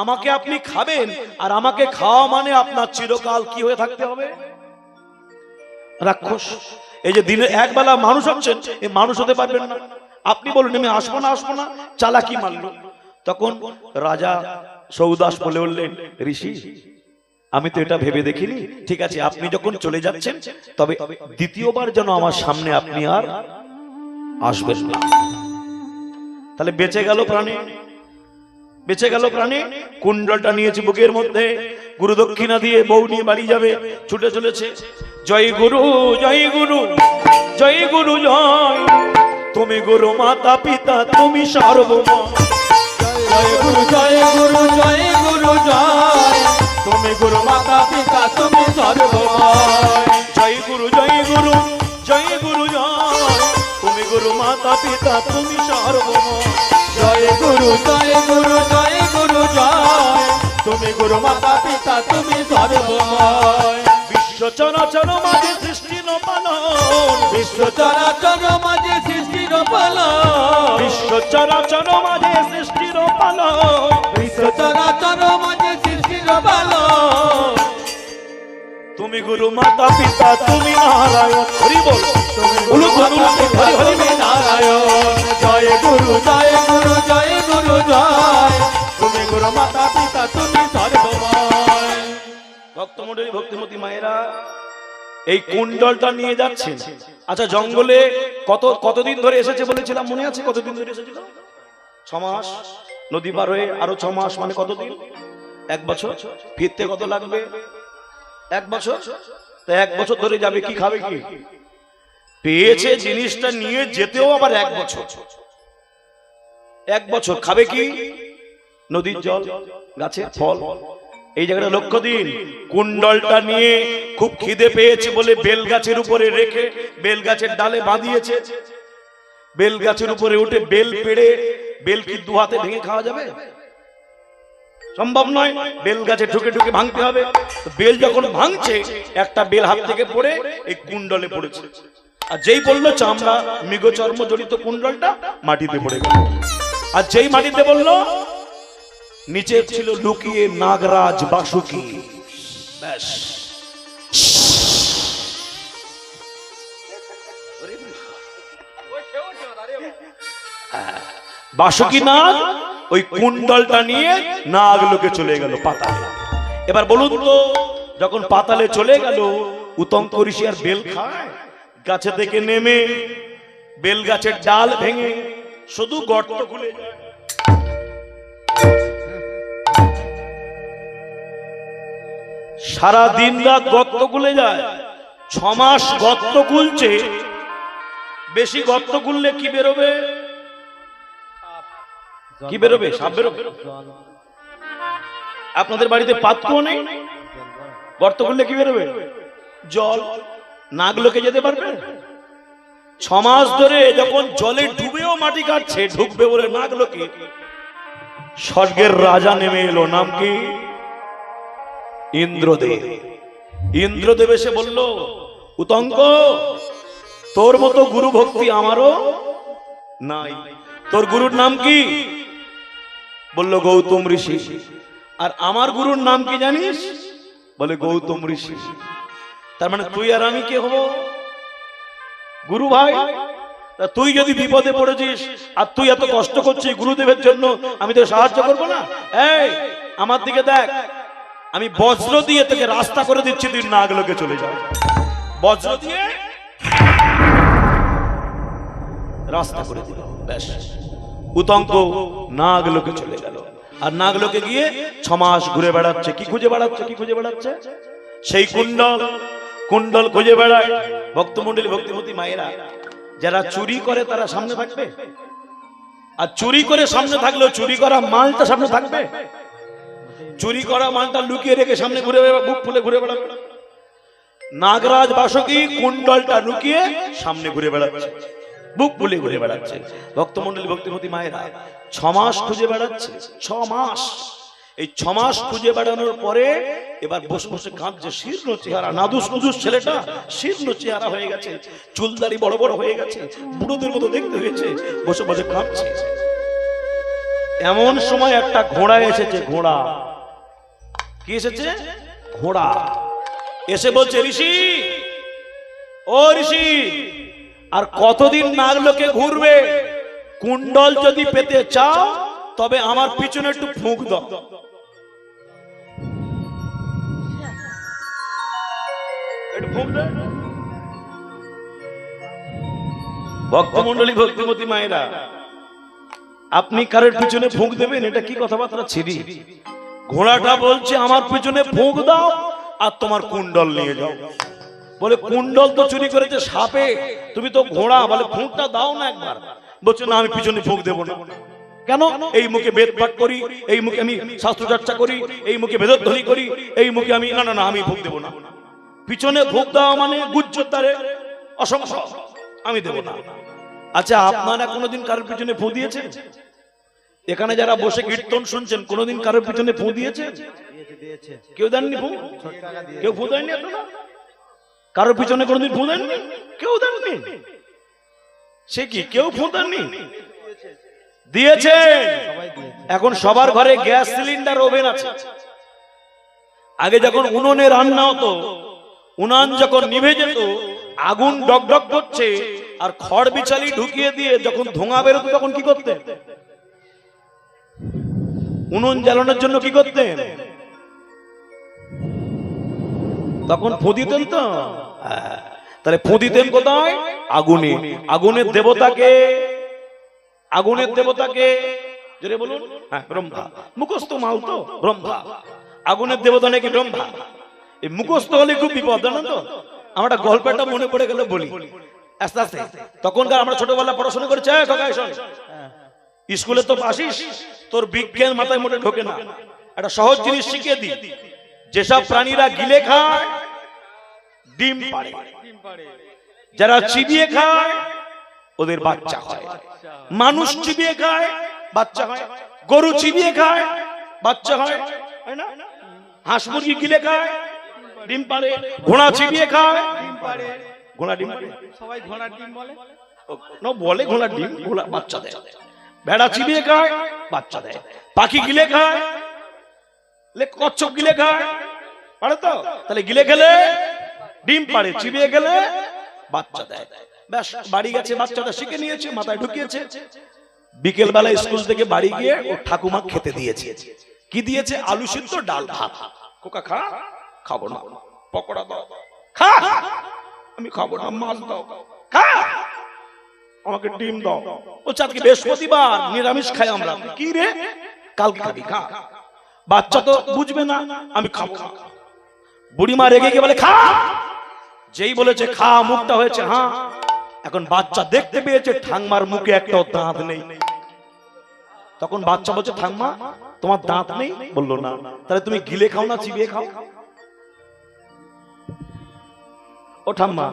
আমাকে আপনি খাবেন, আর আমাকে খাওয়া মানে আপনার চিরকাল কি হয়ে থাকতে হবে? রাক্ষস। এই যে দিনে একবেলা মানুষ হচ্ছেন, এই মানুষ হতে পারবেন না। আপনি বলুন আমি আসবো না আসবো না, চালাকি মারল। তখন রাজা সৌদাস বলে উঠলেন, ঋষি আমি তো এটা ভেবে দেখিনি, ঠিক আছে আপনি যখন চলে যাচ্ছেন তবে দ্বিতীয়বার যেন আমার সামনে আপনি আর আসবেন না। তাহলে বেঁচে গেল প্রাণী, বেঁচে গেল প্রাণী। কুণ্ডলটা নিয়েছে বুকের মধ্যে, গুরু দক্ষিণা দিয়ে বউ নিয়ে বাড়ি যাবে, ছুটে চলেছে। জয় গুরু জয় গুরু জয় গুরু জয়, তুমি গুরু মাতা পিতা তুমি সার্বভৌম। জয় গুরু জয় গুরু জয় গুরু জয়, তুমি গুরু মাতা পিতা তুমি সর্বময়। জয় গুরু জয় গুরু জয় গুরু জয়, তুমি গুরু মাতা পিতা তুমি সার্বভৌম। জয় গুরু জয় গুরু জয় গুরু জয়, তুমি গুরু মাতা পিতা তুমি সর্বময়। বিশ্ব চরাচর মাঝে সৃষ্টির পালন, বিশ্ব চরাচর মাঝে সৃষ্টির পালন, বিশ্ব চরাচর মাঝে সৃষ্টির পালন, বিশ্ব চরাচর মাঝে সৃষ্টির পালন। তুমি গুরু মাতা পিতা তুমি নারায়ণ। হরি বল, তুমি বলুন, গুরু মাতা বলুন, পিতা হরি হরি তুমি নারায়ণ। জয় গুরু জয় গুরু জয় গুরু জয়, তুমি গুরু মাতা পিতা তুমি সর্বময়। ভক্তমণ্ডলী ভক্তিমতী মায়েরা এই কুণ্ডলটা নিয়ে যাচ্ছেন। আচ্ছা জঙ্গলে কতদিন ধরে এসেছে বলেছিলাম, মনে আছে কতদিন ধরে এসেছিল? 6 মাস। নদী পার হয়ে আরো 6 মাস, মানে কতদিন? 1 বছর। ফিরতে কত লাগবে? 1 বছর। তা 1 বছর ধরে যাবে, কি খাবে কি? পেয়েছে জিনিসটা নিয়ে যেতেও আবার 1 বছর। 1 বছর খাবে কি? নদীর জল, গাছের ফল। এই জায়গাটা লক্ষ্য দিন, কুণ্ডলটা নিয়ে খুব খিদে পেয়েছে বলে বেল গাছের উপরে রেখে বেল গাছের ডালে বাঁধিয়েছে। বেল গাছের উপরে উঠে বেল পেড়ে, বেল কি 2 হাতে ভেঙে খাওয়া যাবে? সম্ভব নয়। বেল গাছে ঢুকে ঢুকে ভাঙতে হবে। তো বেল যখন ভাঙছে, একটা বেল হাত থেকে পড়ে এই কুণ্ডলে পড়েছে। আর যেই বললো চামড়া মৃগ চর্ম জড়িত কুণ্ডলটা মাটিতে পড়ে গেল। আর যেই মাটিতে বললো, নিচে ছিল লুকিয়ে নাগরাজ বাসুকি। ব্যাস, বাসুকি নাগ ওই কুণ্ডলটা নিয়ে নাগ লোকে চলে গেল পাতালে। এবার বলুন তো, যখন পাতালে চলে গেল, উতঙ্ক ঋষি আর বেল খায়? গাছে থেকে নেমে বেল গাছের ডাল ভেঙে শুধু গর্ত খুলে যায়। সারা দিন রাত গর্ত খুলে যায়। 6 মাস গর্ত খুলছে। বেশি গর্ত খুললে কি বেরোবে? কি বেরোবে? সাপ বেরোবে। আপনাদের বাড়িতে পাতকুয়ো নেই? গর্ত খুললে কি বেরোবে? জল। নাগলোকে যেতে পারবে? 6 মাস ধরে যখন জলে ডুবেও মাটি কাটছে, ঢুকবে বলে নাগলোকে, স্বর্গের রাজা নেমে এলো। নাম কি? ইন্দ্রদেব। ইন্দ্রদেব এসে বলল, উতঙ্ক তোর মতো গুরু ভক্তি আমারও নাই। তোর গুরুর নাম কি? বলল গৌতম ঋষি। আর আমার গুরুর নাম কি জানিস? বলে গৌতম ঋষি। তার মানে তুই আর আমি কে হব? গুরু ভাই। তা তুই যদি বিপদে পড়েছিস আর তুই এত কষ্ট করছিস গুরুদেবের জন্য, আমি তো সাহায্য করবো না? এই আমার দিকে দেখ, আমি বজ্র দিয়ে তোকে রাস্তা করে দিচ্ছি, তুই নাগলোকে চলে যা। বজ্র দিয়ে রাস্তা করে দিল। ব্যাস, উতঙ্ক নাগলোকে চলে গেল। আর নাগলোকে গিয়ে 6 মাস ঘুরে বেড়াচ্ছে। কি খুঁজে বেড়াচ্ছে? কি খুঁজে বেড়াচ্ছে? সেই কুণ্ডল। কুণ্ডল খুঁজে বেড়ায়। ভক্তমণ্ডলী ভক্তিমতী মায়েরা, যারা চুরি করে তারা সামনে থাকবে? আর চুরি করে সামনে থাকলেও চুরি করা মালটা সামনে থাকবে? চুরি করা মালটা লুকিয়ে রেখে সামনে ঘুরে বুক ফুলে ঘুরে বেড়াবে। নাগরাজ বাসুকি কুণ্ডলটা লুকিয়ে সামনে ঘুরে বেড়াচ্ছে, বুক ফুলে ঘুরে বেড়াচ্ছে। ভক্তমণ্ডলী ভক্তিমতী মায়েরা 6 মাস খুঁজে বেড়াচ্ছে, 6 মাস। এই 6 মাস খুঁজে বেড়ানোর পরে এবার বসে বসে কাঁদছে, শীর্ণ চেহারা, নাদুস নুদুস ছেলেটা শীর্ণ চেহারা হয়ে গেছে, চুলদারি বড় বড় হয়ে গেছে, বুড়োদের মতো দেখতে হয়েছে, বসে বসে কাঁদছে। এমন সময় একটা ঘোড়া এসেছে, ঘোড়া কি এসেছে? ঘোড়া এসে বলছে, ঋষি, ও ঋষি, আর কতদিন নাগলোকে ঘুরবে? কুণ্ডল যদি পেতে চাও তবে আমার পিছনে একটু ফুঁক দাও। একটু ফুঁক দাও। ভক্তমণ্ডলী ভক্তিমতী মায়েরা, আপনি কারের পিছনে ফুঁক দেবেন? এটা কি কথাবার্তা ছিরি? ঘোড়াটা বলছে আমার পিছনে ফুঁক দাও আর তোমার কুণ্ডল নিয়ে যাও। বলে কুণ্ডল তো চুরি করেছে সাপে, তুমি তো ঘোড়া, বলে ফুঁকটা দাও না একবার। বলছে না, আমি পিছনে ফুঁক দেবো না। কেন? এই মুখে বেদ পাঠ করি, এই মুখে আমি শাস্ত্র চর্চা করি, এই মুখে বেদধ্বনি করি, এই মুখে আমি না না না আমি ফুঁক দেবো না। পিছনে ফুঁক দেওয়া মানে গুজ্জতারে অসম্ভব, আমি দেবো না। আচ্ছা, আপনারা কোনোদিন কারোর পিছনে ফুঁ দিয়েছেন? এখানে যারা বসে কীর্তন শুনছেন, কোনোদিন কারোর পিছনে ফুঁ দিয়েছে? কেউ দেননি ফুঁ? কেউ ফুঁ দেননি? আপনারা কারোর পিছনে কোনোদিন ফুঁ দেননি? কেউ দেননি? সে কি, কেউ ফুঁ দেননি? দিয়েছে। এখন সবার ঘরে গ্যাস সিলিন্ডার, ওভেন আছে। আগে যখন উনুনে রান্না হতো, উনান যখন নিভে যেত, আগুন ডগডগ করছে আর খড় বিছালি ঢুকিয়ে দিয়ে যখন ধোঁয়া বেরোতো, তখন কি করতেন? উনুন জ্বালানোর জন্য কি করতেন? তখন ফু দিতেন তো। তাহলে ফু দিতেন কোথায়? আগুনে। আগুনের দেবতাকে, আগুনের দেবতাকে জোরে বলুন। হ্যাঁ, ব্রহ্মা। মুখস্থ মাল তো ব্রহ্মা। আগুনের দেবতা নাকি ব্রহ্মা। এই মুখস্থ হলে খুব বিপদ, জানো তো। আমরা গল্পটা মনে পড়ে গেলে বলি আস্তে আস্তে। তখনকার আমরা ছোটবেলা পড়াশোনা করেছি, স্কুলে তো আসিস, তোর বিজ্ঞান মাথায় মোটে ঢোকে না। একটা সহজ জিনিস শিখিয়ে দিই, যেসব প্রাণীরা গিলে খায় ডিম পাড়ে, যারা চিবিয়ে খায় ওদের বাচ্চা হয়। মানুষ চিবিয়ে খায় বাচ্চা হয়, গরু চিবিয়ে খায় বাচ্চা হয়, তাই না? হাঁস মুরগি গিলে খায় ডিম পাড়ে, ঘোড়া চিবিয়ে খায় ডিম পাড়ে। ঘোড়া ডিম পাড়ে, সবাই ঘোড়ার ডিম বলে না, বলে ঘোড়ার ডিম, ঘোড়া বাচ্চা দেয়। ভেড়া চিবিয়ে খায় বাচ্চা দেয়, পাখি গিলে খায়, কচ্ছপ গিলে খায়, পারে তো। তাহলে গিলে খেলে ডিম পাড়ে, চিবিয়ে গেলে বাচ্চা দেয়। ব্যাস, বাড়ি গেছে, বাচ্চাটা শিখে নিয়েছে, মাথায় ঢুকিয়েছে। বিকেল বেলা স্কুল থেকে বাড়ি গিয়ে ও ঠাকুমা খেতে দিয়েছে। কি দিয়েছে? আলু সিদ্ধ, ডাল ভাত। কোকা খা। খাবো না। পকোড়া দাও। খা। আমি খাবো না। মাছ দাও। খা। আমাকে ডিম দাও। বলছে আজকে বৃহস্পতিবার, নিরামিষ খাই আমরা। কি রে? কালকে খাবি, খা। বাচ্চা তো বুঝবে না, আমি খাবো না। বুড়িমা রেগে গিয়ে বলে খা। যেই বলেছে খা, মুখটা হয়েছে হ্যাঁ। এখন বাচ্চা দেখতে পেয়েছে ঠাংমার মুখে একটাও দাঁত নেই। তখন বাচ্চা বলছে ঠাংমা তোমার দাঁত নেই? বললো না। তাহলে তুমি গিলে খাও না চিবিয়ে খাও? ও ঠাম্মা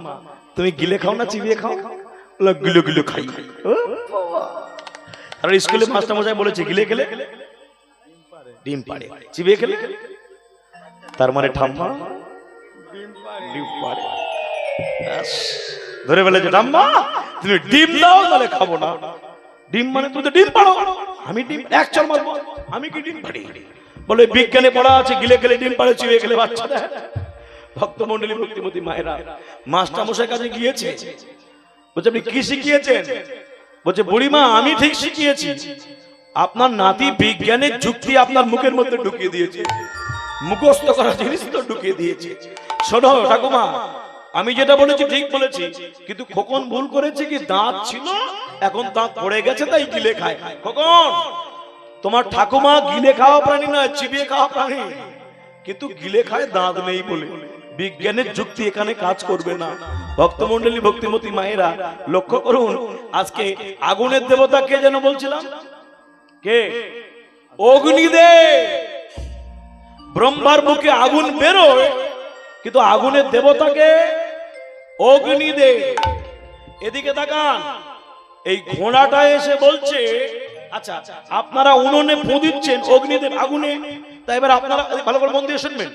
তুমি গিলে খাও না চিবিয়ে খাও? গিলে গিলে খাই। আর স্কুলে মাস্টার মশাই বলেছে গিলে খেলে ডিম পাড়ে, চিবিয়ে খেলে। তার মানে ঠাম্মা ডিম পাড়ে। ধরে বলেছে ঠাম্মা তুমি ডিম দাও, তাহলে খাবো না। ডিম মানে তুমি তো ডিম পাড়ো। আমি ডিম এক চল মারবো, আমি কি ডিম পাড়ি? বলে বিজ্ঞানে পড়া আছে গিলে খেলে ডিম পাড়ে, চিবিয়ে খেলে বাচ্চা দেয়। ভক্তমণ্ডলী ভক্তিমতী মায়েরা, মাস্টার মশাই কাছে গিয়েছে, বলছে আপনি কি শিখিয়েছেন? বলছে বুড়িমা আমি ঠিক শিখিয়েছি, আপনার নাতি বিজ্ঞানের যুক্তি আপনার মুখের মধ্যে ঢুকিয়ে দিয়েছে, মুখস্থ করা জিনিস তো ঢুকিয়ে দিয়েছে। শোনো ঠাকুমা, আমি যেটা বলেছি ঠিক বলেছি, কিন্তু খোকন ভুল করেছে কি, দাঁত ছিল এখন দাঁত পড়ে গেছে তাই গিলে খায়। খোকন তোমার ঠাকুমা গিলে খাওয়া প্রাণী নয়, চিবিয়ে খাওয়া প্রাণী, কিন্তু গিলে খায় দাঁত নেই বলে। বিজ্ঞানের যুক্তি এখানে কাজ করবে না। ভক্তমণ্ডলী ভক্তিমতী মায়েরা লক্ষ্য করুন, আজকে আগুনের দেবতা কে যেন বলছিলাম, কে? অগ্নিদেব। ব্রহ্মার মুখে আগুন বেরোয় কিন্তু আগুনের দেবতাকে অগ্নিদেব। এদিকে তাকান, এই ঘোড়াটা এসে বলছে আচ্ছা আপনারা উনুনে ফু দিচ্ছেন, অগ্নিদেব আগুনে, তাই এবার আপনারা ভালো করে মন দিয়ে শুনবেন,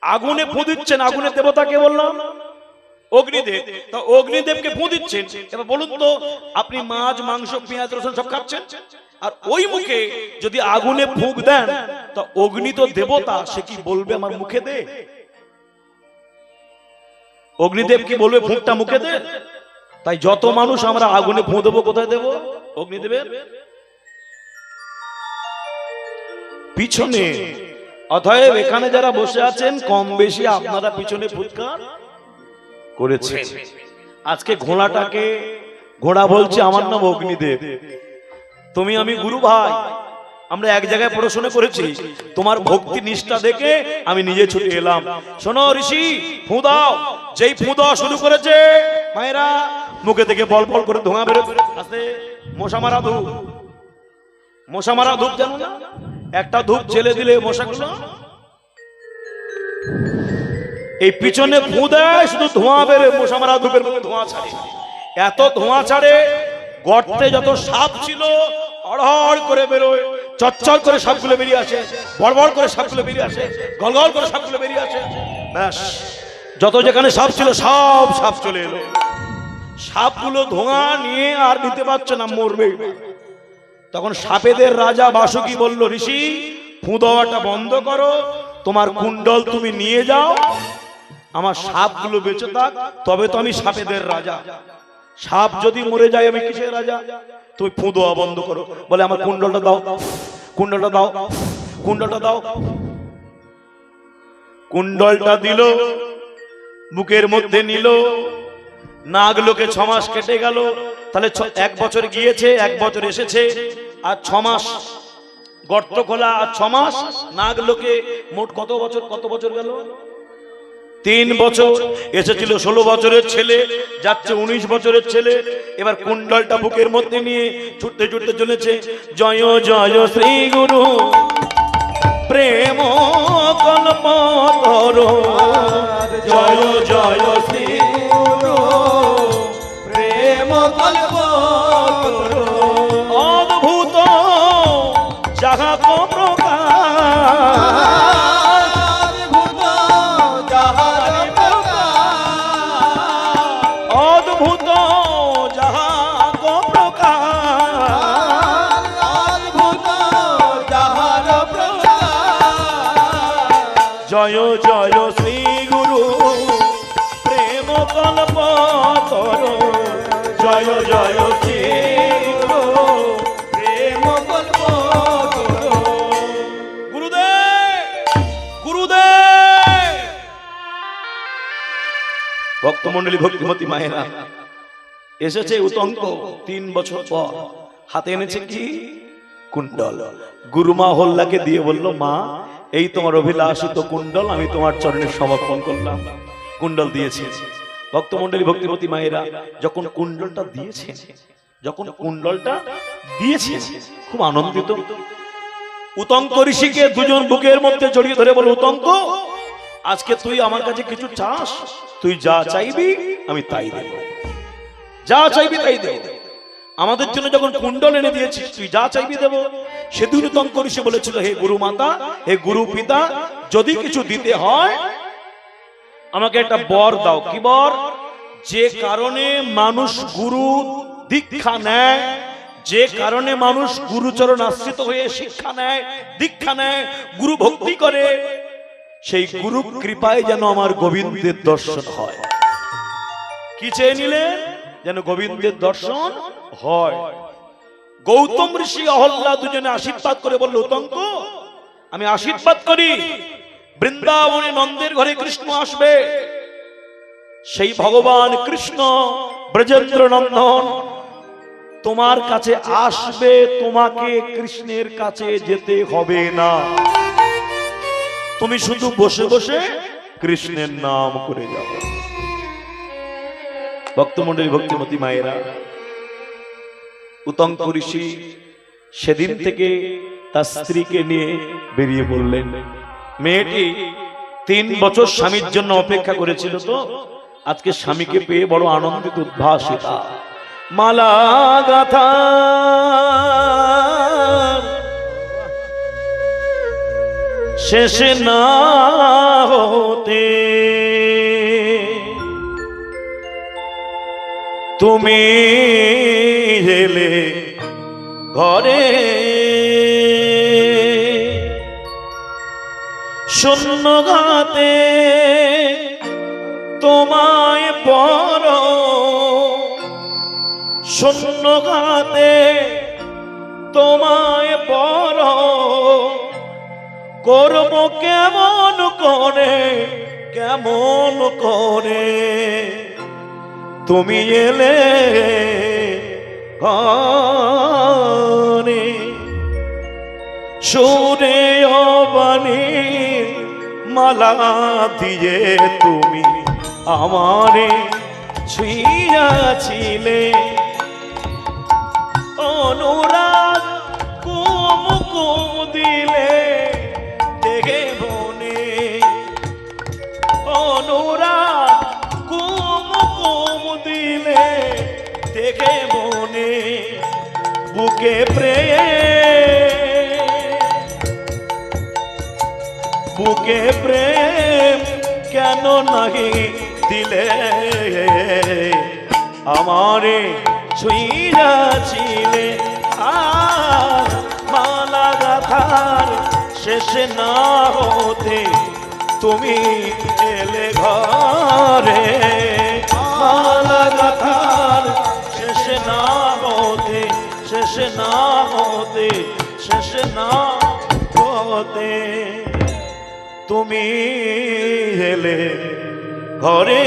আগুনে ফু দিচ্ছেন, আগুনের দেবতাকে বললাম অগ্নিদেব, তা অগ্নিদেবকে ফু দিচ্ছেন। এবার বলুন তো, আপনি মাছ মাংস পেঁয়াজ রসুন সব খাচ্ছেন, আর ওই মুখে যদি আগুনে ফুঁক দেন, তা অগ্নি তো দেবতা, সে কি বলবে আমার মুখে দে? অগ্নিদেব কি বলবে ফুঁকটা মুখে দে? তাই যত মানুষ আমরা আগুনে ফু দেবো, কোথায় দেবো? অগ্নিদেবের পিছনে। অতএব এখানে যারা বসে আছেন, কম বেশি আপনারা পিছনে ফুৎকার করেছেন। আজকে ঘোড়াটাকে, ঘোড়া বলছে আমার নাম অগ্নিদেব, তুমি আমি গুরু ভাই, আমরা এক জায়গায় পড়াশোনা করেছি, তোমার ভক্তি নিষ্ঠা দেখে আমি নিজে ছুটে এলাম। শোনো ঋষি, ফু দাও। যেই ফু দেওয়া শুরু করেছে, মায়েরা মুখে থেকে বল বল করে ধোঁয়া বেরো, আস্তে মশা মারা ধূপ, মশা মারা ধূপ জানো না? একটা ধূপ জেলে দিলে মশাগুলো এই পিছনে ফু দেয়, শুধু ধোঁয়া বেরোয়, মশা মারা ধূপের মধ্যে ধোঁয়া ছাড়ে, এত ধোঁয়া ছাড়ে, গর্তে যত সাপ ছিল অড়হড় করে বেরোয়, চচ্চর করে সাপগুলো বেরিয়ে আসে, বড় বড় করে সাপগুলো বেরিয়ে আসে, গলগল করে সাপগুলো বেরিয়ে আসে। ব্যাস, যত যেখানে সাপ ছিল সব সাপ চলে এলো। সাপগুলো ধোঁয়া নিয়ে আর নিতে পারছে না, মরবে। তখন সাপেদের রাজা বাসুকি বলল, ঋষি ফু দেওয়াটা বন্ধ করো, তোমার কুণ্ডল তুমি নিয়ে যাও, আমার সাপগুলো বেঁচে থাক, তবে তো আমি সাপেদের রাজা। সাপ যদি মরে যায় আমি কিসের রাজা? তুমি ফু দেওয়া বন্ধ করো। বলে আমার কুণ্ডলটা দাও, কুণ্ডলটা দাও, কুণ্ডলটা দাও। কুণ্ডলটা দিল, বুকের মধ্যে নিল। নাগ লোকে 6 মাস কেটে গেল, তাহলে 1 বছর গিয়েছে, 1 বছর এসেছে, আর 6 মাস গর্ত খোলা, আর 6 মাস নাগ লোকে, মোট কত বছর, কত বছর গেল? 3 বছর। এসেছিল 16 বছরের ছেলে, যাচ্ছে 19 বছরের ছেলে। এবার কুণ্ডলটা বুকের মধ্যে নিয়ে ছুটতে ছুটতে চলেছে। জয় জয় শ্রী গুরু প্রেম কল্পতর, জয় জয় শ্রী গুরু প্রেম কল্পতর, অদ্ভুত যাহা কো প্রকার, অদ্ভুত যাহা কো প্রকার, অদ্ভুত যাহার প্রকার, জয় জয় শ্রী গুরু প্রেম কল্পতর, জয় জয় শ্রী গুরু প্রেম কল্পতর। গুরুদেব, গুরুদেব। ভক্তমণ্ডলী, ভক্তিমতী মায়েরা, এসেছে উতঙ্ক 3 বছর পর, হাতে এনেছে কি? কুণ্ডল। গুরুমা হল্লাকে দিয়ে বলল, মা এই তোমার অভিলাষিত কুণ্ডল আমি তোমার চরণে সমর্পণ করলাম। কুণ্ডল দিয়েছে। ভক্তমণ্ডলী, ভক্তিমতী মায়েরা, যখন কুণ্ডলটা দিয়েছে, যখন কুণ্ডলটা দিয়েছে, খুব আনন্দিত। উতঙ্ক ঋষিকে দুজন বুকের মধ্যে জড়িয়ে ধরে বলে, উতঙ্ক আজকে তুই আমার কাছে কিছু চাস? তুই যা চাইবি আমি তাই দেব, যা চাইবি তাই দেব। আমাদের জন্য যখন কুণ্ডল এনে দিয়েছিস, তুই যা চাইবি দেব। সেদিন উতঙ্ক ঋষি বলেছিল, হে গুরু মাতা, হে গুরু পিতা, যদি কিছু দিতে হয় আমাকে একটা বর দাও। কি বর? যে কারণে মানুষ গুরু দীক্ষা নেয়, যে কারণে মানুষ গুরুচরণ আশ্রিত হয়ে শিক্ষা নেয়, দীক্ষা নেয়, গুরু ভক্তি করে, সেই গুরু কৃপায় যেন আমার গোবিন্দের দর্শন হয়। কি চেয়ে নিলেন? যেন গোবিন্দের দর্শন হয়। গৌতম ঋষি অহল্লা দুজনে আশীর্বাদ করে বলল, উতঙ্ক আমি আশীর্বাদ করি, বৃন্দাবনে নন্দের ঘরে কৃষ্ণ আসবে, সেই ভগবান কৃষ্ণ ব্রজেন্দ্র নন্দন তোমার কাছে আসবে, তোমাকে কৃষ্ণের কাছে যেতে হবে না, তুমি শুধু বসে বসে কৃষ্ণের নাম করে যাও। ভক্তমণ্ডলী, ভক্তিমতী মায়েরা, উতঙ্ক ঋষি সেদিন থেকে তার স্ত্রীকে নিয়ে বেরিয়ে পড়লেন। মেয়েটি 3 বছর স্বামীর জন্য অপেক্ষা করেছিল, তো আজকে স্বামীকে পেয়ে বড় আনন্দিত উদ্ভাসিতা। মালা গাথা শেষ না হতে তুমি এলে ঘরে, শূন্য গাতে তোমায় পর, শূন্য গাতে তোমায় পর, করব কেমন করে, কেমন করে তুমি এলে ঘরে। সুরে বাণীর মালা দিয়ে তুমি আমারে ছুঁয়াছিলে, অনুরাগ কুম কুম দিলে দেখে বনে, অনুরাগ কুম কুম দিলে দেখে বনে, বুকে প্রেম, বুকে প্রেম কেন নাহি দিলে, আমারে ছুঁয়াছিলে। আর মালা গাথার শেষ না হতে তুমি এলে ঘরে, মালা গাথার শেষ না হতে, শেষ না হতে, শেষ না হতে তুমি এলে ঘরে।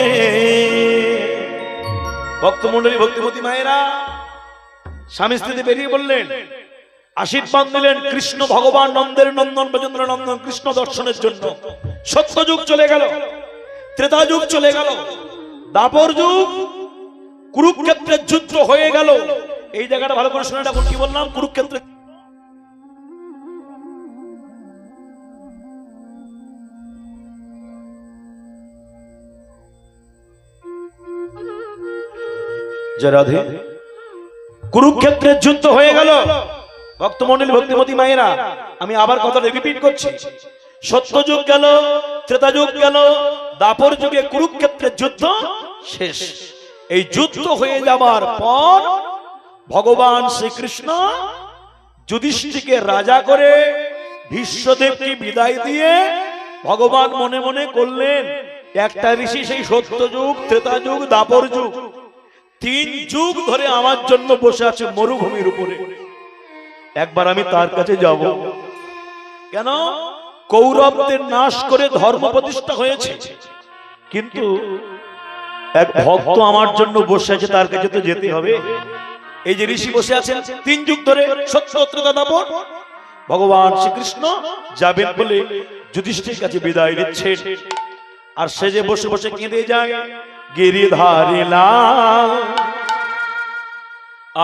ভক্তমণ্ডলী, ভক্তিমতী মায়েরা স্বামী স্ত্রীতে বেরিয়ে বললেন, আশীর্বাদ দিলেন কৃষ্ণ ভগবান নন্দের নন্দন ব্রজেন্দ্র নন্দন কৃষ্ণ দর্শনের জন্য। সত্যযুগ চলে গেল, ত্রেতা যুগ চলে গেল, দাপর যুগ, কুরুক্ষেত্রের যুদ্ধ হয়ে গেল। এই জায়গাটা ভালো করে শুনে রাখুন, কি বললাম? কুরুক্ষেত্রে জয় রাধে। কুরুক্ষেত্রের যুদ্ধ হয়ে গেল। ভক্তমণ্ডলী, ভক্তিমতী মায়েরা, আমি আবার কথাটা রিপিট করছি। সত্যযুগ গেল, ত্রেতা যুগ গেল, দাপর যুগে কুরুক্ষেত্রের যুদ্ধ শেষ। এই যুদ্ধ হয়ে যাবার পর ভগবান শ্রীকৃষ্ণ যুধিষ্ঠিরকে রাজা করে ভীষ্মদেবকে বিদায় দিয়ে ভগবান মনে মনে করলেন, একটা ঋষি সেই সত্যযুগ, ত্রেতা যুগ, দাপর যুগ, 3 যুগ ধরে আমার জন্য বসে আছে মরুভূমির উপরে, একবার আমি তার কাছে যাব। কেন? কৌরবদের নাশ করে ধর্ম প্রতিষ্ঠা হয়েছে, কিন্তু এক ভক্ত আমার জন্য বসে আছে, তার কাছে তো যেতে হবে। এই যে ঋষি বসে আছেন 3 যুগ ধরে, সত্য, ত্রেতা, দাপর, ভগবান শ্রীকৃষ্ণ যাবেন বলে যুধিষ্ঠির কাছে বিদায় দিচ্ছে। আর সে যে বসে বসে কেঁদে যায়, গিরিধারিলা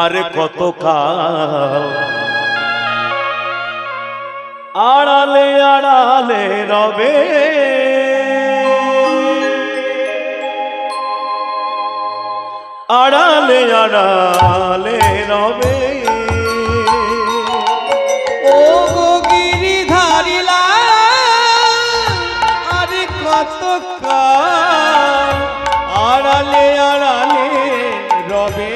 আর কত কাল আড়ালে আড়ালে রবে, আড়ালে আড়ালে রবে। ও গো গিরিধারিলা আরে কত কাল আড়ালে আড়ালে রবে,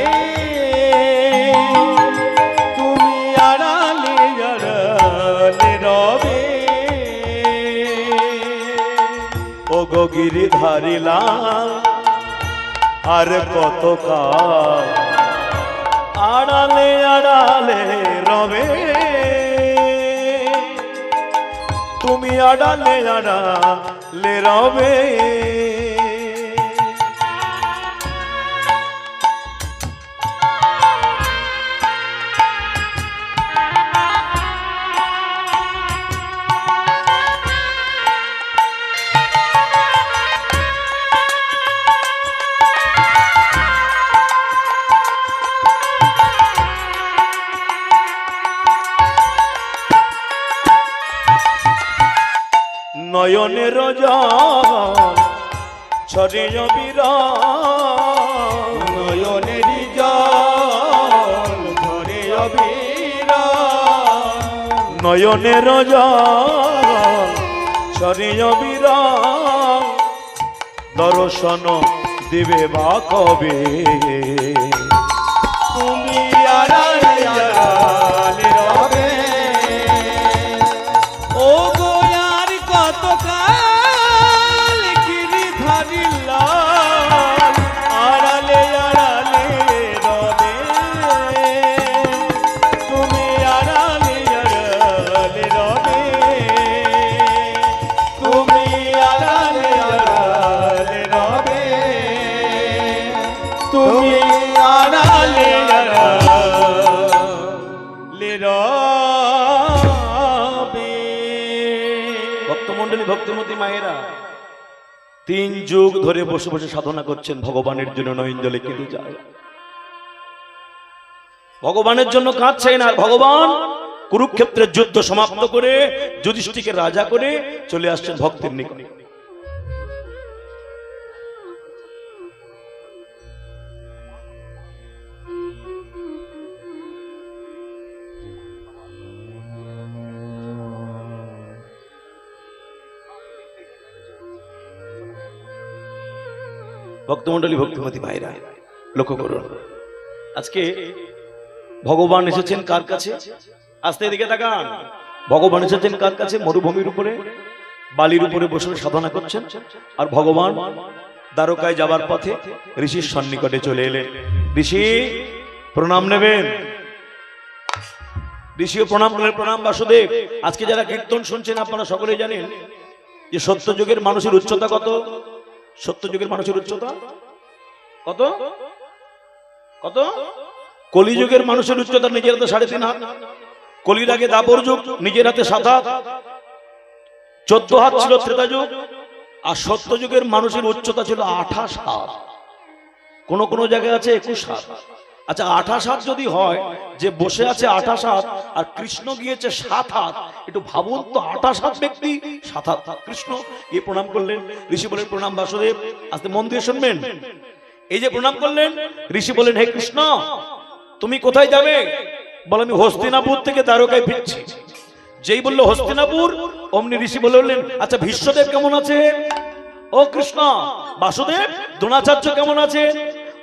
তুমি আড়ালে আড়ালে রবে। ও গো গিরিধারিলা আর কত কাল আড়ালে আড়ালে রবে, তুমি আড়ালে আড়ালে রবে। নয়নের জল ঝরে অবিরাম, নয়নের জল ঝরে অবিরাম, নয়নের জল ঝরে অবিরাম, দর্শন দিবে বা কবে? তুমি আড়ালে আড়ালে রবে, ও গো আর কত কাল গিরিধারী লাল আড়ালে আড়ালে রবে, তুমি আড়ালে আড়ালে রবে, তুমি আড়ালে আড়ালে রবে, তুমি আড়ালে আড়ালে রবে। ভক্তমণ্ডলী ভক্তিমতী মায়েরা 3 যুগ ধরে বসে বসে সাধনা করছেন ভগবানের জন্য, নয়ন জলে কেঁদে যায়, ভগবানের জন্য কাঁদছেন। আর ভগবান কুরুক্ষেত্রের যুদ্ধ সমাপ্ত করে যুধিষ্ঠিরকে রাজা করে চলে আসছেন ভক্তের নিকটে। ভক্তমণ্ডলী ভক্তিমতী মায়েরা লক্ষ্য করুন, আজকে ভগবান এসেছেন কার কাছে? আস্তে দিকে তাকান। ভগবান এসেছেন কার কাছে? মরুভূমির উপরে বালির উপরে বসে সাধনা করছেন। আর ভগবান দ্বারকায় যাবার পথে ঋষির সন্নিকটে চলে এলেন। ঋষি প্রণাম নেবেন। ঋষিও প্রণাম করলেন, প্রণাম বাসুদেব। আজকে যারা কীর্তন শুনছেন আপনারা সকলেই জানেন যে সত্যযুগের মানুষের উচ্চতা কত? সত্যযুগের মানুষের উচ্চতা কত? কত? কলিযুগের মানুষের উচ্চতা নিজের হাতে 3.5 হাত, কলির আগে দাপর যুগ নিজের হাতে 7 হাত, 14 হাত ছিল ত্রেতা যুগ। আর সত্যযুগের মানুষের উচ্চতা ছিল 28 হাত, কোন কোন জায়গায় আছে 21 হাত। আচ্ছা 28 হাত যদি হয়, যে বসে আছে 28 হাত আর কৃষ্ণ গিয়েছে 7 হাত, একটু ভাবুন তো, 28 হাত ব্যক্তি 7 হাত কৃষ্ণ। গিয়ে প্রণাম করলেন। ঋষি বলেন, প্রণাম বাসুদেব। আস্তে মন দিয়ে শুনবেন। এই যে প্রণাম করলেন, ঋষি বলেন, হে কৃষ্ণ তুমি কোথায় যাবে? বলে, আমি হস্তিনাপুর থেকে দ্বারকায় ফিরছি। যেই বললো হস্তিনাপুর, অমনি ঋষি বললেন, আচ্ছা ভীষ্মদেব কেমন আছে? ও কৃষ্ণ। বাসুদেব, দ্রোণাচার্য কেমন আছে?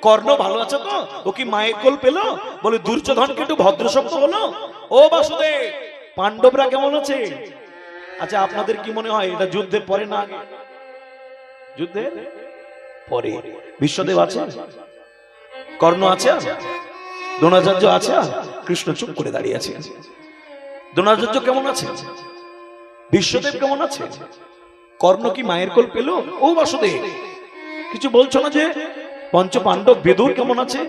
কর্ণ ভালো আছে তো? ও কি মায়ের কোল পেল? বলে, দুর্যোধনকে একটু ভদ্রশব্দ হলো। ও বাসুদেব, পাণ্ডবরা কেমন আছে? আচ্ছা আপনাদের কি মনে হয় এটা যুদ্ধের পরে না আগে? যুদ্ধের পরে। ভীষ্মদেব আছে, কর্ণ আছে, দ্রোণাচার্য আছে, কৃষ্ণ চুপ করে দাঁড়িয়ে আছে। দ্রোণাচার্য কেমন আছে? ভীষ্মদেব কেমন আছে? কর্ণ কি মায়ের কোল পেল? ও বাসুদেব, কিছু বলছো না যে? পঞ্চ পাণ্ডব বেদুর কেমন আছে?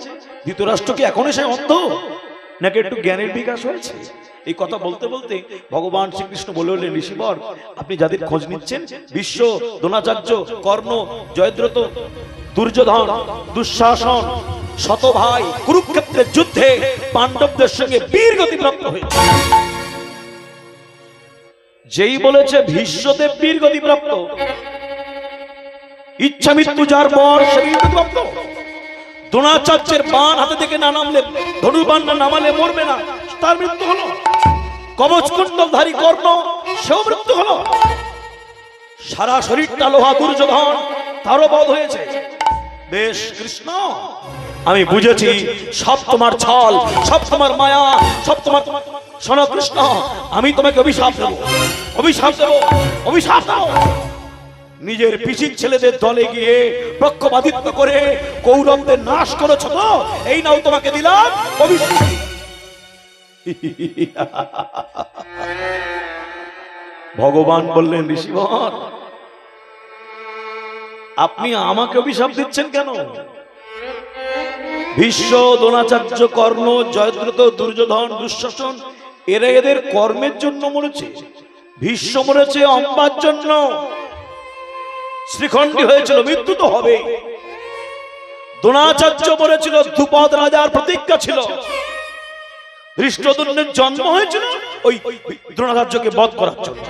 ধৃতরাষ্ট্র কি এখন এসে অন্ধ, নাকি একটু জ্ঞানের বিকাশ হয়েছে? এই কথা বলতে বলতে ভগবান শ্রীকৃষ্ণ বললেন, ঋষিবর আপনি যাদের খোঁজ নিচ্ছেন, ভীষ্ম, দ্রোণাচার্য, কর্ণ, জয়দ্রথ, দুর্যোধন, দুঃশাসন, শত ভাই কুরুক্ষেত্রের যুদ্ধে পাণ্ডবদের সঙ্গে বীর গতিপ্রাপ্ত হয়েছে। যেই বলেছে ভীষ্মদেব বীর গতিপ্রাপ্ত, ইচ্ছা মৃত্যু যার বর সে বীর গতিপ্রাপ্ত। দ্রোণাচার্যের বাণ হাতে থেকে না নামলে, ধনুর্বাণ না নামালে মরবে না, তার মৃত্যু হলো। কবচকুণ্ডলধারী কর্ণ, সেও মৃত্যু হলো। সারা শরীরটা লোহা দুর্যোধন, তারও বধ হয়েছে। বেশ কৃষ্ণ, আমি বুঝেছি সব তোমার ছল, সব তোমার মায়া, সব তোমার। শোনো কৃষ্ণ, আমি তোমাকে অভিশাপ দেব, অভিশাপ দেব, অভিশাপ দেব। নিজের পিসির ছেলেদের দলে গিয়ে পক্ষপাতিত্ব করে কৌরবদের নাশ করেছ তো, এই নাও তোমাকে দিলাম অভিশাপ। ভগবান বললেন, ঋষিবর আপনি আমাকে অভিশাপ দিচ্ছেন কেন? ভীষ্ম, দ্রোণাচার্য, কর্ণ, জয়দ্রথ, দুর্যোধন, দুঃশাসন এরা এদের কর্মের জন্য মরেছে। ভীষ্ম মরেছে অম্বার জন্য, শ্রীখণ্ডী হয়েছিল, মৃত্যু তো হবে। দ্রোণাচার্য মরেছিল, দ্রুপদ রাজার প্রতিজ্ঞা ছিল। ধৃষ্টদ্যুম্নের জন্ম হয়েছিল ওই দ্রোণাচার্যকে বধ করার জন্য।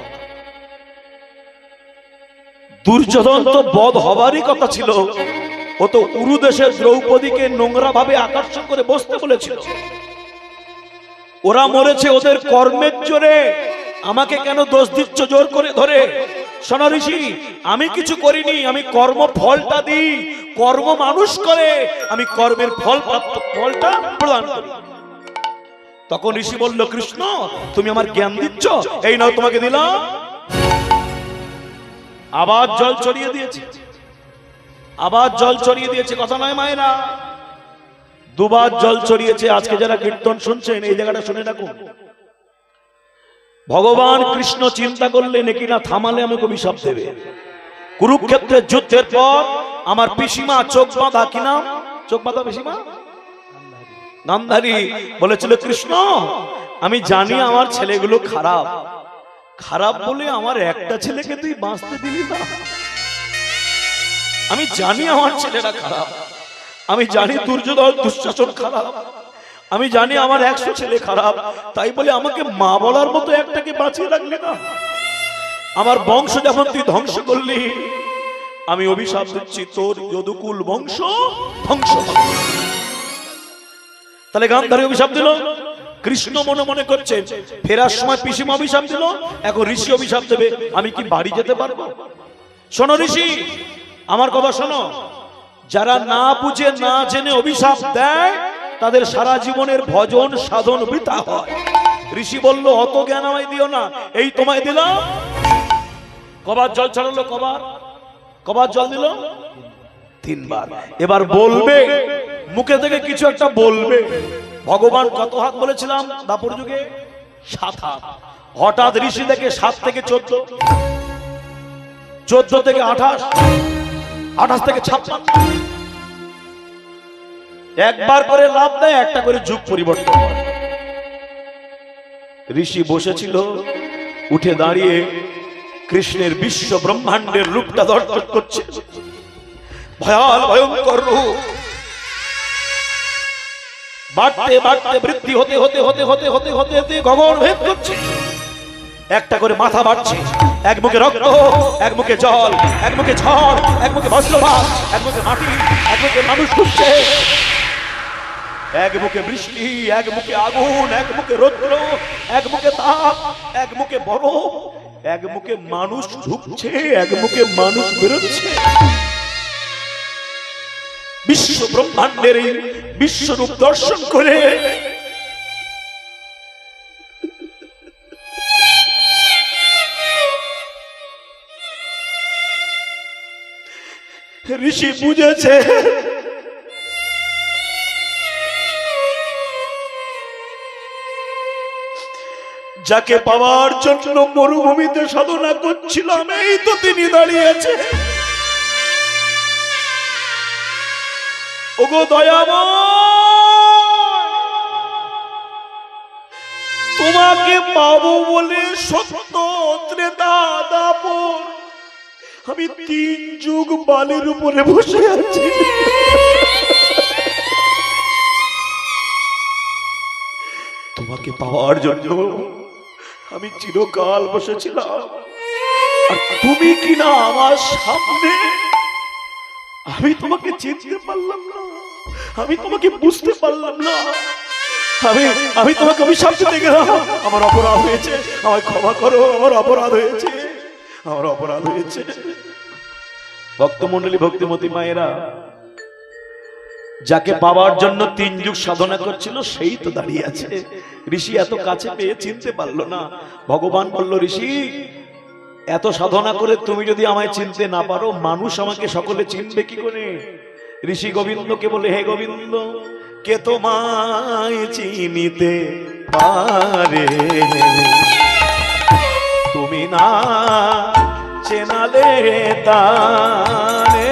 দুর্যোধন তো বধ হবারই কথা ছিল, ও তো উরু দেশের দ্রৌপদীকে নোংরা ভাবে আকর্ষণ করে বসতে বলেছিল। ওরা মরেছে ওদের কর্মের জোরে, আমাকে কেন দোষ দিচ্ছ জোর করে ধরে? শোনো ঋষি, আমি কিছু করিনি, আমি কর্ম ফলটা দিই, কর্ম মানুষ করে, আমি কর্মের ফলটা প্রদান করি। তখন ঋষি বলল, কৃষ্ণ তুমি আমার জ্ঞান দিচ্ছ, এই নাও তোমাকে দিলাম। আবার জল ছড়িয়ে দিয়েছে, আবার জল ছড়িয়ে দিয়েছে, কথা নয় মায়েরা, দুবার জল ছড়িয়েছে। আজকে যারা কীর্তন শুনছেন এই জায়গাটা শুনে রাখুন। ভগবান কৃষ্ণ চিন্তা করলে নাকি না থামালে আমাকে অভিশাপ দেবে। কুরুক্ষেত্রের যুদ্ধের পর আমার পিসিমা চোখ বাঁধা, কি নাম চোখ বাঁধা পিসিমা? গান্ধারী বলেছিল, কৃষ্ণ আমি জানি আমার ছেলেগুলো খারাপ, খারাপ বলে আমার একটা ছেলেকে তুই বাঁচতে দিলি না। আমি জানি আমার ছেলেরা খারাপ, আমি জানি দুর্যোধন দুঃশাসন খারাপ, আমি জানি আমার 100 ছেলে খারাপ, তাই বলে আমাকে মা বলার মতো একটাকে বাঁচিয়ে রাখলি না। আমার বংশ যেমন তুই ধ্বংস করলি, আমি অভিশাপ দিচ্ছি তোর যদুকুল বংশ ধ্বংস। তাহলে গান্ধারী অভিশাপ দিল, কৃষ্ণ মনে মনে করছে ফেরার সময় পিসিমা অভিশাপ দিল, এখন ঋষি অভিশাপ দেবে, আমি কি বাড়ি যেতে পারবো? শোনো ঋষি, আমার কথা শোনো, যারা না বুঝে না জেনে অভিশাপ দেয় তাদের সারা জীবনের ভজন সাধন বৃথা হয়। ঋষি বলল, অত জ্ঞান আমায় দিও না, এই তোমায় দিলাম। কবার জল ছাড়লো, কবার জল দিল? 3 বার। এবার বলবে, মুখে থেকে কিছু একটা বলবে। ভগবান কত হাত বলেছিলাম দাপর যুগে? 7 হাত। হঠাৎ ঋষি থেকে 7 থেকে 14, 14 থেকে 28, 28 থেকে 56। একবার করে লাভ দেয়, একটা করে যুগ পরিবর্তন হয়। ঋষি বসেছিল, উঠে দাঁড়িয়ে কৃষ্ণের বিশ্ব ব্রহ্মাণ্ডের রূপটা দর্শন করছে। ভয়াল ভয়ঙ্কর রূপ, বাড়তে বাড়তে বৃদ্ধি হতে হতে হতে হতে হতে হতে হতে গগন ভেদ করছে। একটা করে মাথা বাড়ছে, এক মুখে রক্ত, এক মুখে জল, এক মুখে ঝড়, এক মুখে বজ্রপাত, এক মুখে মাটি, এক মুখে মানুষ ঢুকছে, এক মুখে বৃষ্টি, এক মুখে আগুন, এক মুখে রৌদ্র, এক মুখে তাপ, এক মুখে বরফ, এক মুখে মানুষ ঢুকছে, এক মুখে মানুষ বেরোচ্ছে। বিশ্ব ব্রহ্মাণ্ডের এই বিশ্বরূপ দর্শন করে ঋষি বুঝেছে যাকে পাওয়ার জন্য মরুভূমিতে সাধনা করছিলাম, এই তো তিনি দাঁড়িয়েছে। ওগো দয়াময়, তোমাকে পাবো বলে সত্য ত্রেতা দাপর আমি 3 যুগ বালির উপরে বসে আছি। তোমাকে পাওয়ার জন্য আমি চিরকাল বসেছিলাম, আর তুমি কিনা আমার সামনে। আমি তোমাকে চিনতে পারলাম না, আমি তোমাকে বুঝতে পারলাম না, আমি তোমাকে অভিশাপ দিতে গেলাম। আমার অপরাধ হয়েছে, আমায় ক্ষমা করো, আমার অপরাধ হয়েছে, আমার অপরাধ হয়েছে। ভক্তমণ্ডলী, ভক্তিমতী মায়েরা, যাকে পাওয়ার জন্য 3 যুগ সাধনা করছিল সেই তো দাঁড়িয়ে আছে। ঋষি এত কাছে পেয়ে চিনতে পারলো না। ভগবান বলল, ঋষি এত সাধনা করে তুমি যদি আমায় চিনতে না পারো, মানুষ আমাকে সকলে চিনবে কি করে? ঋষি গোবিন্দকে বলে, হে গোবিন্দ, কে তোমায় চিনিতে পারে, তুমি না চেনালে তারে।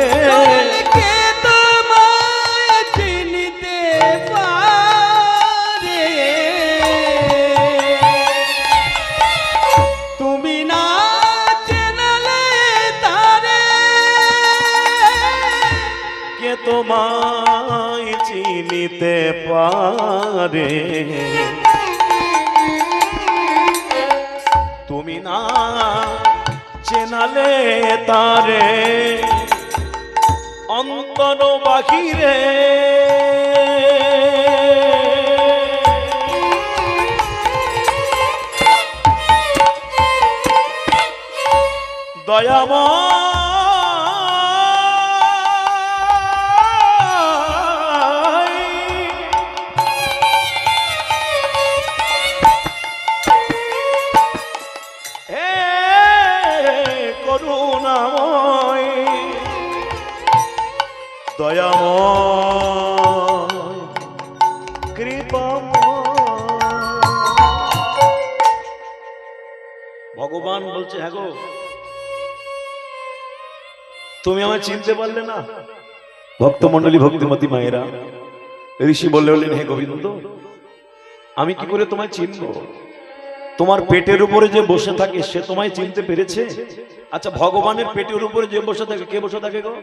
তোমায় চিনিতে পারে, তুমি না চেনা নালে তারে অন্তর বাহিরে দয়াময় হে করুণাময় দয়াময় কৃপাময়। ভগবান বলছে হ্যাঁ গো, তুমি আমায় চিনতে পারলে না? ভক্তমণ্ডলী ভক্তিমতী মায়েরা, ঋষি বললেন হে গোবিন্দ, আমি কি করে তোমায় চিনবো? তোমার পেটের উপরে যে বসে থাকে সে তোমায় চিনতে পেরেছে? আচ্ছা, ভগবানের পেটের উপরে যে বসে থাকে, কে বসে থাকে গো?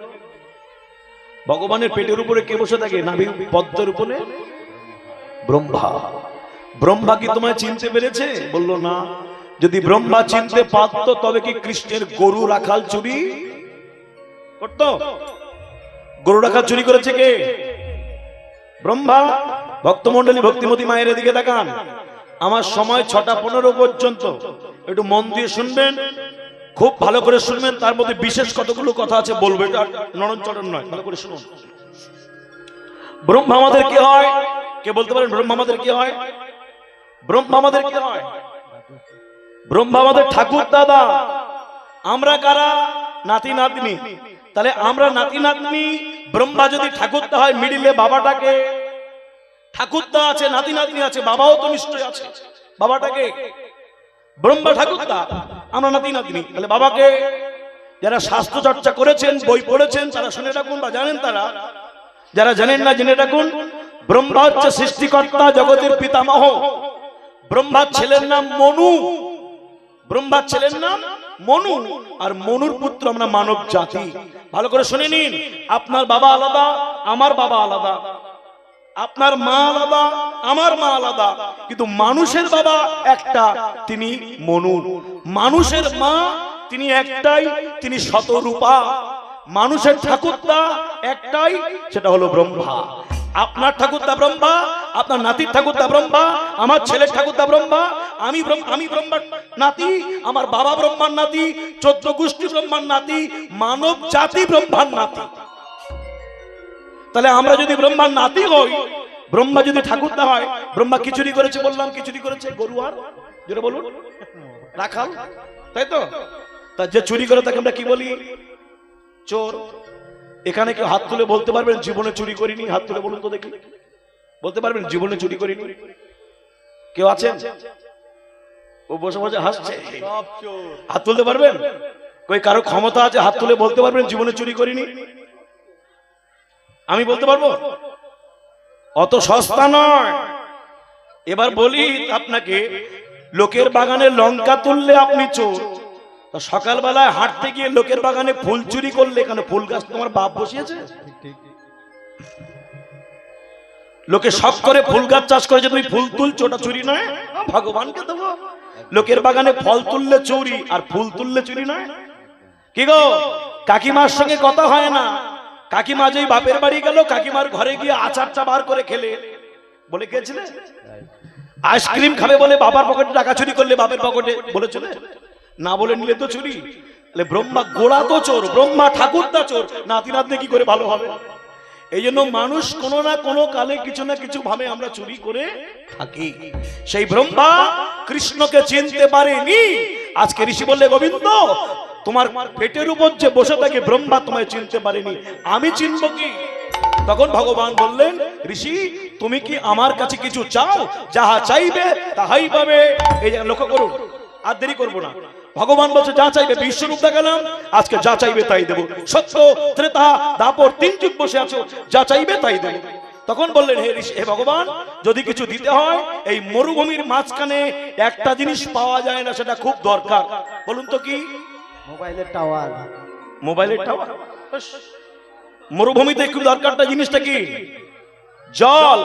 ভগবানের পেটের উপরে কে বসে থাকে? নাভি পদ্মের উপরে ব্রহ্মা। ব্রহ্মা কি তোমায় চিনতে পেরেছে? বললো না। যদি ব্রহ্মা চিনতে পারত তবে কি কৃষ্ণের গরু রাখাল চুরি করতো? গরু রাখাল চুরি করেছে কে? ব্রহ্মা। ভক্তমণ্ডলী ভক্তিমতী মায়ের দিকে তাকান। আমার সময় 6:15 পর্যন্ত, একটু মন দিয়ে শুনবেন, খুব ভালো করে শুনবেন। তার মধ্যে বিশেষ কতগুলো কথা আছে বলবো, এটা নরম নয়, ভালো করে শুনুন। ব্রহ্মা আমাদের কি হয়? কে বলতে পারেন ব্রহ্মা আমাদের কি হয়? ব্রহ্মা আমাদের কি হয়? ব্রহ্মা আমাদের ঠাকুর দাদা। আমরা কারা? নাতি নাতনি। তাহলে আমরা নাতি নাতনি। ব্রহ্মা যদি ঠাকুরদা হয়, মিডিলে বাবাটাকে ঠাকুরদা আছে, নাতি নাতনি আছে, বাবাও তো নিশ্চয় আছে। বাবাটাকে ব্রহ্মা ঠাকুরদা, আমরা নাতি নাতনি। তাহলে বাবাকে যারা শাস্ত্র চর্চা করেছেন, বই পড়েছেন, তারা শুনে রাখুন বা জানেন, তারা যারা জানেন না জেনে রাখুন। ব্রহ্মা হচ্ছে সৃষ্টিকর্তা, জগতের পিতামহ। ব্রহ্মার ছেলের নাম মনু। ব্রহ্মার ছেলের নাম মনু, আর মনুর পুত্র আমরা মানব জাতি। ভালো করে শুনে নিন। আপনার বাবা আলাদা, আমার বাবা আলাদা। আপনার মা আলাদা, আমার মা আলাদা, কিন্তু মানুষের বাবা একটা, তিনি মনু। মানুষের মা তিনি একটাই, তিনি শতরূপা। মানুষের ঠাকুরদা একটাই, সেটা হলো ব্রহ্মা। আপনার ঠাকুরদা ব্রহ্মা, আপনার নাতির ঠাকুরদা ব্রহ্মা, আমার ছেলের ঠাকুরদা ব্রহ্মা, আমি ব্রহ্মার নাতি, আমার বাবা ব্রহ্মার নাতি, 14 গোষ্ঠী ব্রহ্মার নাতি, মানব জাতি ব্রহ্মার নাতি। তাহলে আমরা যদি ব্রহ্মার নাতি হই, ব্রহ্মা যদি ঠাকুরদা হয়, ব্রহ্মা কি চুরি করেছে? বললাম কি চুরি করেছে? গরু আর যেটা বলুন রাখাল, তাই তো? তা যে চুরি করে তাকে আমরা কি বলি? চোর। এখানে কেউ হাত তুলে বলতে পারবেন জীবনে চুরি করিনি? হাত তুলে বলুন তো দেখি, বলতে পারবেন জীবনে চুরি করিনি? কেউ আছেন? ও বসে বসে হাসছে। হাত তুলতে পারবেন? কই কারো ক্ষমতা আছে হাত তুলে বলতে পারবেন জীবনে চুরি করিনি? আমি বলতে পারবো? অত সস্তা নয়। এবার বলি আপনাকে, লোকের বাগানে লঙ্কা তুললে আপনি চোর, সকালবেলায় হাঁটতে গিয়ে লোকের বাগানে ফুল চুরি করলে, এখানে ফুল গাছ তোমার বাপ বসিয়েছে? লোকে সব করে ফুল গাছ চাষ করেছে, তুমি ফুল তুলছো, ওটা চুরি নয়? ভগবানকে দেবো। লোকের বাগানে ফল তুললে চুরি, আর ফুল তুললে চুরি নয়? কি গো, কাকিমার সঙ্গে কথা হয় না? কাকিমা যেই বাপের বাড়ি গেল, কাকিমার ঘরে গিয়ে আচারটা বার করে খেলে, বলে গেছিলে আইসক্রিম খাবে বলে বাবার পকেটে টাকা চুরি করলে, বাপের পকেটে বলেছিল না, বলে নিলে তো চুরি। তাহলে ব্রহ্মা গোড়া তো চোর, ব্রহ্মা ঠাকুরদা চোর, নাতি নাতনি কি করে ভালো হবে? এই জন্য মানুষ কোনো না কোনো কালে কিছু না কিছু ভাবে আমরা চুরি করে থাকি। সেই ব্রহ্মা কৃষ্ণকে চিনতে পারেনি। আজকে ঋষি বললে গোবিন্দ, তোমার পেটের উপর যে বসে থাকে ব্রহ্মা তোমায় চিনতে পারেনি, আমি চিনব কি? তখন ভগবান বললেন, ঋষি তুমি কি আমার কাছে কিছু চাও? যাহা চাইবে তাহাই পাবে। এই লক্ষ্য করুন, আর দেরি করবো না। ভগবান বলছে যা চাইবে, বিশ্বরূপ দেখালাম, আজকে যা চাইবে তাই দেবো। সত্য ত্রেতা দাপর 3 যুগ বসে আছো, যা চাইবে তাই দেবো। তখন বললেন, হে ঋষি, হে ভগবান, যদি কিছু দিতে হয়, এই মরুভূমির মাঝখানে একটা জিনিস পাওয়া যায় না, সেটা খুব দরকার। বলুন তো কি? মোবাইলের টাওয়ার। মোবাইলের টাওয়ার? মরুভূমিতে খুব দরকারটা জিনিসটা কি? জল।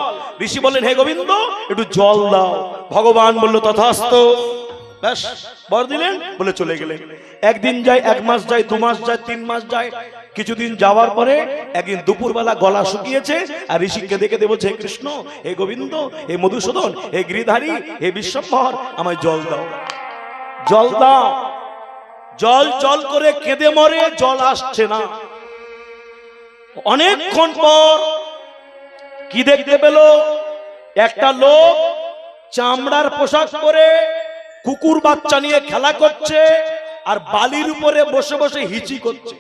ঋষি বললেন, হে গোবিন্দ, একটু জল দাও। ভগবান বলল, তথাস্তু। ব্যাস বর দিলেন, বলে চলে গেলেন। একদিন যায়, 1 মাস যায়, 2 মাস যায়, 3 মাস যায়। কিছুদিন যাওয়ার পরে একদিন দুপুরবেলা গলা শুকিয়েছে, আর ঋষিকে দেখে বলছে, হে কৃষ্ণ, হে গোবিন্দ, হে মধুসূদন, হে গিরিধারী, হে বিশ্বম্ভর, আমায় জল দাও, জল দাও। জল জল করে কেঁদে মরে, জল আসছে না। অনেকক্ষণ পর কি দেখতে পেল, একটা লোক চামড়ার পোশাক পরে কুকুর বাচ্চা নিয়ে খেলা করছে, আর বালির উপরে বসে বসে হিচি করছে,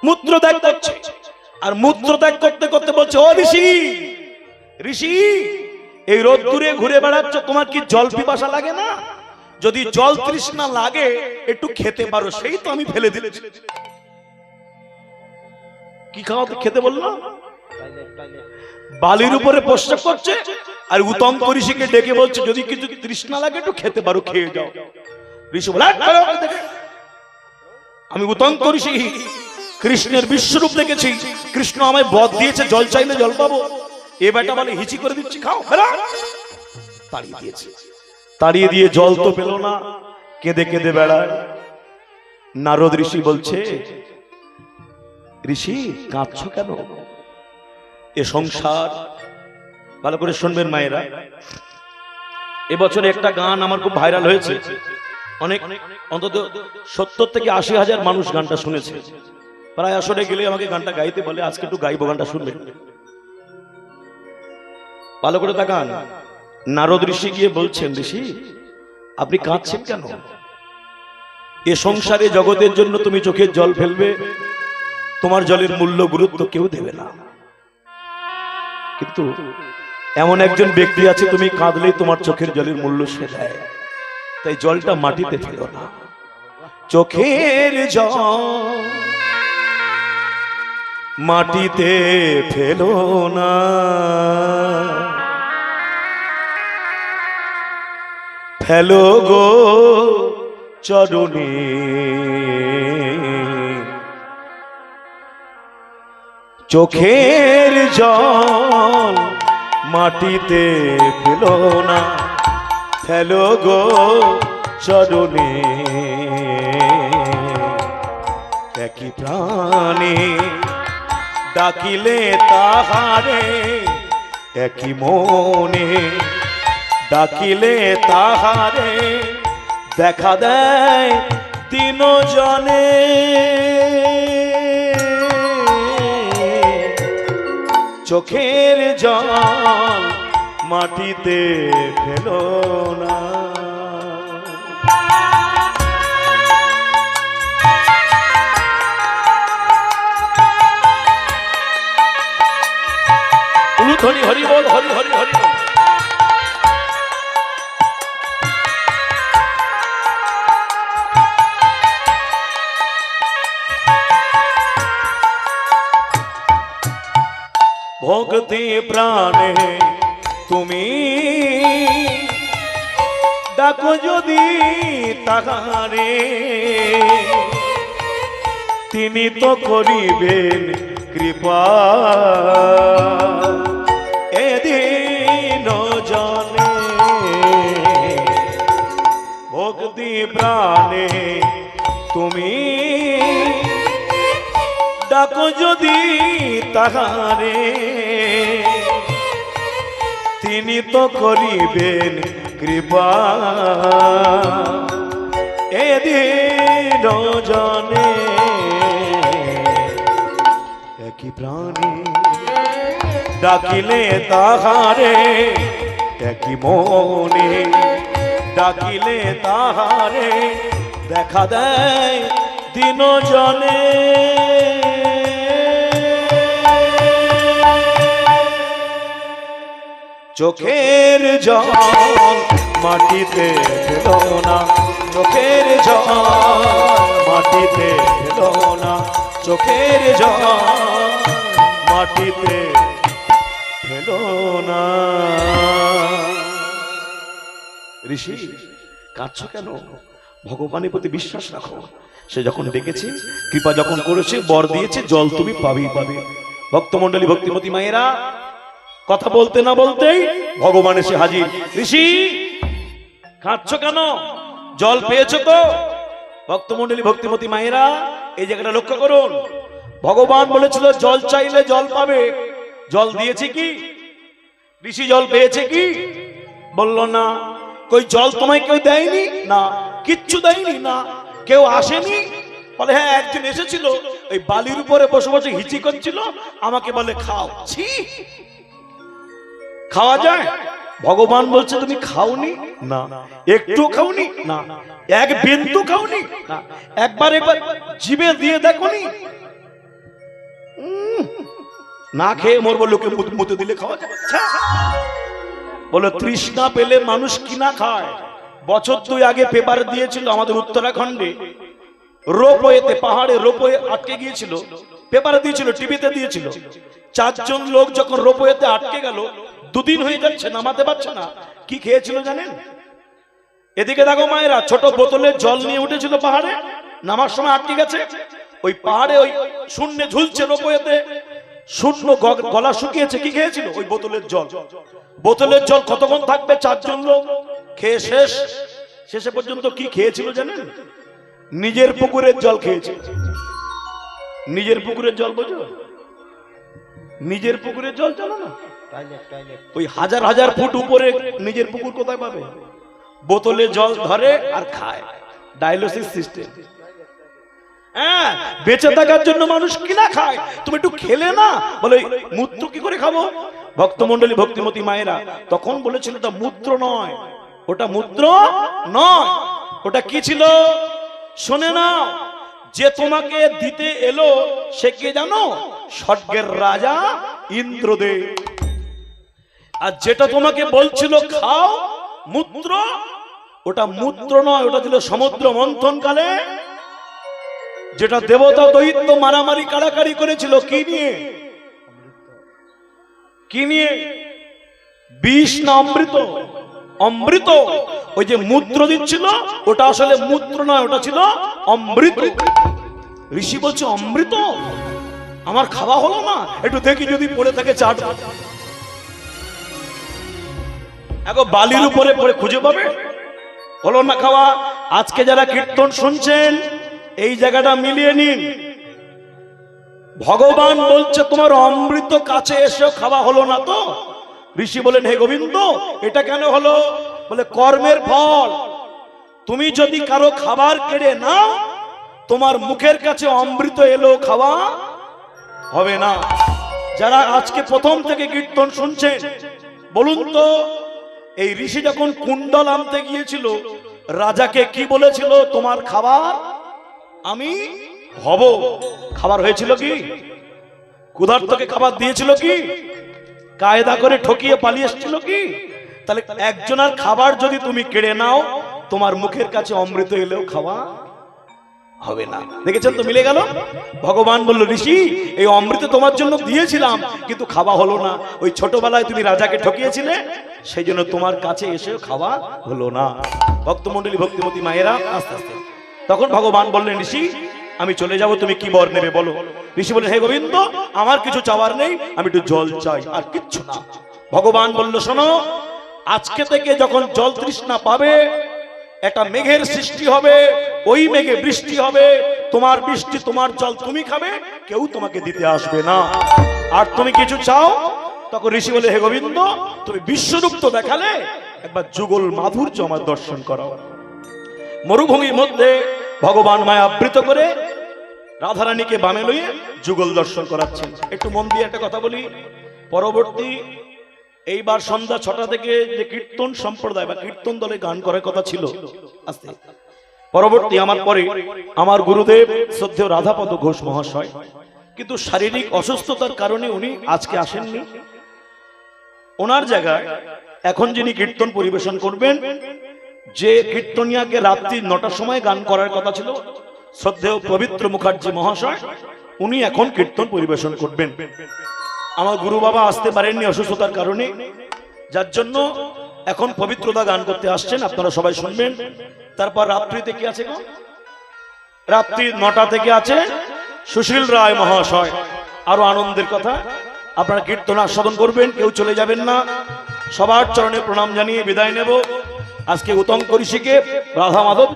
মূত্রত্যাগ করছে। আর মূত্রত্যাগ করতে করতে বলছে, ও ঋষি, ঋষি, এই রোদ্দুরে ঘুরে বেড়াচ্ছ, তোমার কি জল পিপাসা লাগে না? যদি জল তৃষ্ণা লাগে একটু খেতে পারো, সেই তো আমি ফেলে দিয়েছি। কি খাওয়াতে খেতে বললো? বালির উপরে প্রস্রাব করছে, আর উত্তম ঋষিকে ডেকে বলছে, যদি কিছু তৃষ্ণা লাগে একটু খেতে পারো, খেয়ে যাও। ঋষি বলে, আমি উত্তম ঋষি, কৃষ্ণের বিশ্বরূপ দেখেছি, কৃষ্ণ আমায় বধ দিয়েছে, জল চাইলে জল পাবো। এ বেটা বলে, হিচি করে দিচ্ছি, খাও। তাড়িয়ে দিয়েছে। তাড়িয়ে দিয়ে জল তো পেল না, কেঁদে কেঁদে বেড়ায়। নারদ ঋষি বলছে, ঋষি কাঁদছো কেন? এ সংসার, ভালো করে শুনবেন মায়েরা, এবছরে একটা গান আমার খুব ভাইরাল হয়েছে, অনেক অন্তত 70 থেকে 80 হাজার মানুষ গানটা শুনেছে। প্রায় আসরে গেলে আমাকে গানটা গাইতে বলে, আজকে একটু গাইবো, গানটা শুনবেন ভালো করে তাকান। নারদ ঋষি গিয়ে বলছেন, ঋষি আপনি কাঁদছেন কেন? এ সংসারে জগতের জন্য তুমি চোখের জল ফেলবে, তোমার জলের মূল্য গুরুত্ব কেউ দেবে না, কিন্তু এমন একজন ব্যক্তি আছে, তুমি কাঁদলেই তোমার চোখের জলের মূল্য সে দেয়। তাই জলটা মাটিতে ফেলো না, চোখের জল মাটিতে ফেলো না, ফেলো গো চরণে, চোখের জল মাটিতে ফেলো না, ফেলো গো চরণে। একই প্রাণে ডাকিলে তাহারে, একই মনে ডাকিলে তাহারে, দেখা দেয় তিনজনে। চোখের জল মাটিতে ফেলো না। উলুধ্বনি হরি বল, হরি হরি হরি বল। ভক্তি প্রাণে তুমি ডাকো যদি তাহারে, তিনি তো করিবেন কৃপা এদিন জনে। ভক্তি প্রাণে তুমি ডাকো যদি তাহারে, তিনি তো করিবেন কৃপা এদিন জনে। একই প্রাণে ডাকিলে তাহারে, একই মনে ডাকিলে তাহারে, দেখা দেয় দিন জনে। চোখের জল মাটিতে ফেলো না, চোখের জল মাটিতে ফেলো না, চোখের জল মাটিতে ফেলো না। ঋষি কাঁদছো কেন? ভগবানের প্রতি বিশ্বাস রাখো, সে যখন ডেকেছে, কৃপা যখন করেছে, বর দিয়েছে, জল তুমি পাবেই পাবে। ভক্তমণ্ডলী, ভক্তিমতী মায়েরা, কথা বলতে না বলতেই ভগবান এসে হাজির। ঋষি কাঁদছো কেন? জল পেয়েছো তো? ভক্তমণ্ডলী ভক্তিমতী মায়েরা এই জায়গাটা লক্ষ্য করুন। ভগবান বলেছিল জল চাইলে জল পাবে। জল দিয়েছে কি? ঋষি জল পেয়েছে কি? বলল না। কই জল তোমায় কেউ দেয়নি? না। কিচ্ছু দেয়নি? না। কেউ আসেনি? বলে হ্যাঁ একজন এসেছিল, ওই বালির উপরে বসে বসে হিচি করছিল, আমাকে বলে খাও। ছি, খাওয়া যায়? ভগবান বলছে তুমি খাওনি? না। একটু খাওনি? না। এক বিন্দু খাওনি? না। একবার জিভে দিয়ে দেখোনি? না খেয়ে মরবো, লোকে মুতে দিলে খাওয়া যাবে? বলো তৃষ্ণা পেলে মানুষ কি না খায়? বছর 2 আগে পেপার দিয়েছিল আমাদের উত্তরাখণ্ডে, রোপওয়েতে, পাহাড়ে রোপওয়ে আটকে গিয়েছিল, পেপারে দিয়েছিল, টিভিতে দিয়েছিল। 4 জন লোক যখন রোপওয়েতে আটকে গেল, 2 দিন হয়ে যাচ্ছে, নামাতে পারছে না। কি খেয়েছিল জানেন? এদিকে দেখো মায়েরা, ছোট বোতলে জল নিয়ে উঠেছিল পাহাড়ে, নামার সময় আটকে গেছে। ওই পাহাড়ে ওই শূন্যে ঝুলছে রোপওয়েতে, শূন্য গলা শুকিয়েছে। কি খেয়েছিল? ওই বোতলের জল। বোতলের জল কতক্ষণ থাকবে? 4 জন লোক খেয়ে শেষ। শেষে পর্যন্ত কি খেয়েছিল জানেন? নিজের পুকুরের জল খেয়েছে। নিজের পুকুরের জল বোঝো? নিজের পুকুরের জল জানো না? ওই হাজার হাজার ফুট উপরে নিজের পুকুর কোথায় পাবে? বোতলে জল ধরে আর খায়। Dialysis system. হ্যাঁ, বেঁচে থাকার জন্য মানুষ কিনা খায়। তুমি একটু খেলে না? বলে মূত্র কি করে খাবো? ভক্তমণ্ডলী ভক্তিমতী মায়েরা তখন বলেছিল ওটা মূত্র নয়, ওটা মূত্র নয়। ওটা কি ছিল? শোনে না, যে তোমাকে দিতে এলো সে কে জানো? স্বর্গের রাজা ইন্দ্রদেব। আর যেটা তোমাকে বলছিল খাও মূত্র, ওটা মূত্র নয়, ওটা ছিল সমুদ্র মন্থন কালে যেটা দেবতা দৈত্য মারামারি কাড়াকাড়ি করেছিল। কি নিয়ে? কি নিয়ে? বিষ না অমৃত? অমৃত। ওই যে মূত্র দিচ্ছিল ওটা আসলে মূত্র নয়, ওটা ছিল অমৃত। ঋষি বলছে অমৃত আমার খাওয়া হলো না, একটু দেখি যদি পড়ে থাকে চাট। এখন বালির উপরে পড়ে খুঁজে পাবে? হলো না খাওয়া। আজকে যারা কীর্তন শুনছেন এই জায়গাটা মিলিয়ে নিন। ভগবান বলছে তোমার অমৃত কাছে এসে খাওয়া হলো না তো? ঋষি বলেন হে গোবিন্দ এটা কেন হলো? বলে কর্মের ফল। তুমি যদি কারো খাবার কেড়ে নাও, তোমার মুখের কাছে অমৃত এলো, খাওয়া হবে না। যারা আজকে প্রথম থেকে কীর্তন শুনছেন বলুন তো, এই ঋষি যখন কুণ্ডল আনতে গিয়েছিল রাজাকে কি বলেছিল? তোমার খাবার আমি হব। খাবার হয়েছিল কি? ক্ষুধার্তকে খাবার দিয়েছিল কি? কায়দা করে ঠকিয়ে পালিয়ে এসেছিল কি? তাহলে একজনের খাবার যদি তুমি কেড়ে নাও, তোমার মুখের কাছে অমৃত এলেও খাওয়া হবে না। দেখেছেন তো, মিলে গেল। ভগবান বলল ঋষি এই অমৃত তোমার জন্য দিয়েছিলাম, কিন্তু খাওয়া হলো না। ওই ছোটবেলায় তুমি রাজাকে ঠকিয়েছিলে, সেই জন্য তোমার কাছে এসেও খাওয়া হলো না। ভক্তমণ্ডলী ভক্তিমতী মায়েরা আস্তে আস্তে তখন ভগবান বললেন ঋষি আমি চলে যাব, তুমি কি বর নেবে বলো? ঋষি বললেন হে গোবিন্দ আমার কিছু চাওয়ার নেই, আমি একটু জল চাই, আর কিচ্ছু না। ভগবান বলল শোনো, আজকে থেকে যখন জল তৃষ্ণা পাবে একটা মেঘের সৃষ্টি হবে, ওই মেঘে বৃষ্টি হবে, তোমার বৃষ্টি তোমার জল তুমি খাবে, কেউ তোমাকে দিতে আসবে না। আর তুমি কিছু চাও? তখন ঋষি বলে হে গোবিন্দ তুমি বিশ্বরূপ তো দেখালে, একবার যুগল মাধুর্য আমার দর্শন করো। মরুভূমির মধ্যে ভগবান মায়া আবৃত করে রাধারানীকে বামে লইয়ে যুগল দর্শন করাচ্ছেন। একটু মন দিয়ে একটা কথা বলি, পরবর্তী এইবার সন্ধ্যা 6টা থেকে যে কীর্তন সম্প্রদায় বা কীর্তন দলে গান করার কথা ছিল, আস্তে পরবর্তী আমার পরে আমার গুরুদেব শ্রদ্ধেয় রাধাপদ ঘোষ মহাশয়, কিন্তু শারীরিক অসুস্থতার কারণে উনি আজকে আসেননি। ওনার জায়গায় এখন যিনি কীর্তন পরিবেশন করবেন, যে কীর্তনিয়াকে রাত্রি 9টার সময় গান করার কথা ছিল, শ্রদ্ধেয় পবিত্র মুখার্জি মহাশয়, উনি এখন কীর্তন পরিবেশন করবেন। আমার গুরু বাবা আসতে পারেননি অসুস্থতার কারণে, যার জন্য এখন পবিত্রতা গান করতে আসছেন, আপনারা সবাই শুনবেন। তারপর রাত্রিতে কি আছে গো? রাত্রি 9টা থেকে আছে সুশীল রায় মহাশয়। আরো আনন্দের কথা, আপনারা কীর্তন আস্বাদন করবেন, কেউ চলে যাবেন না। সবার চরণে প্রণাম জানিয়ে বিদায় নেব। আজকে উত্তম করিষিকে রাধা মাধব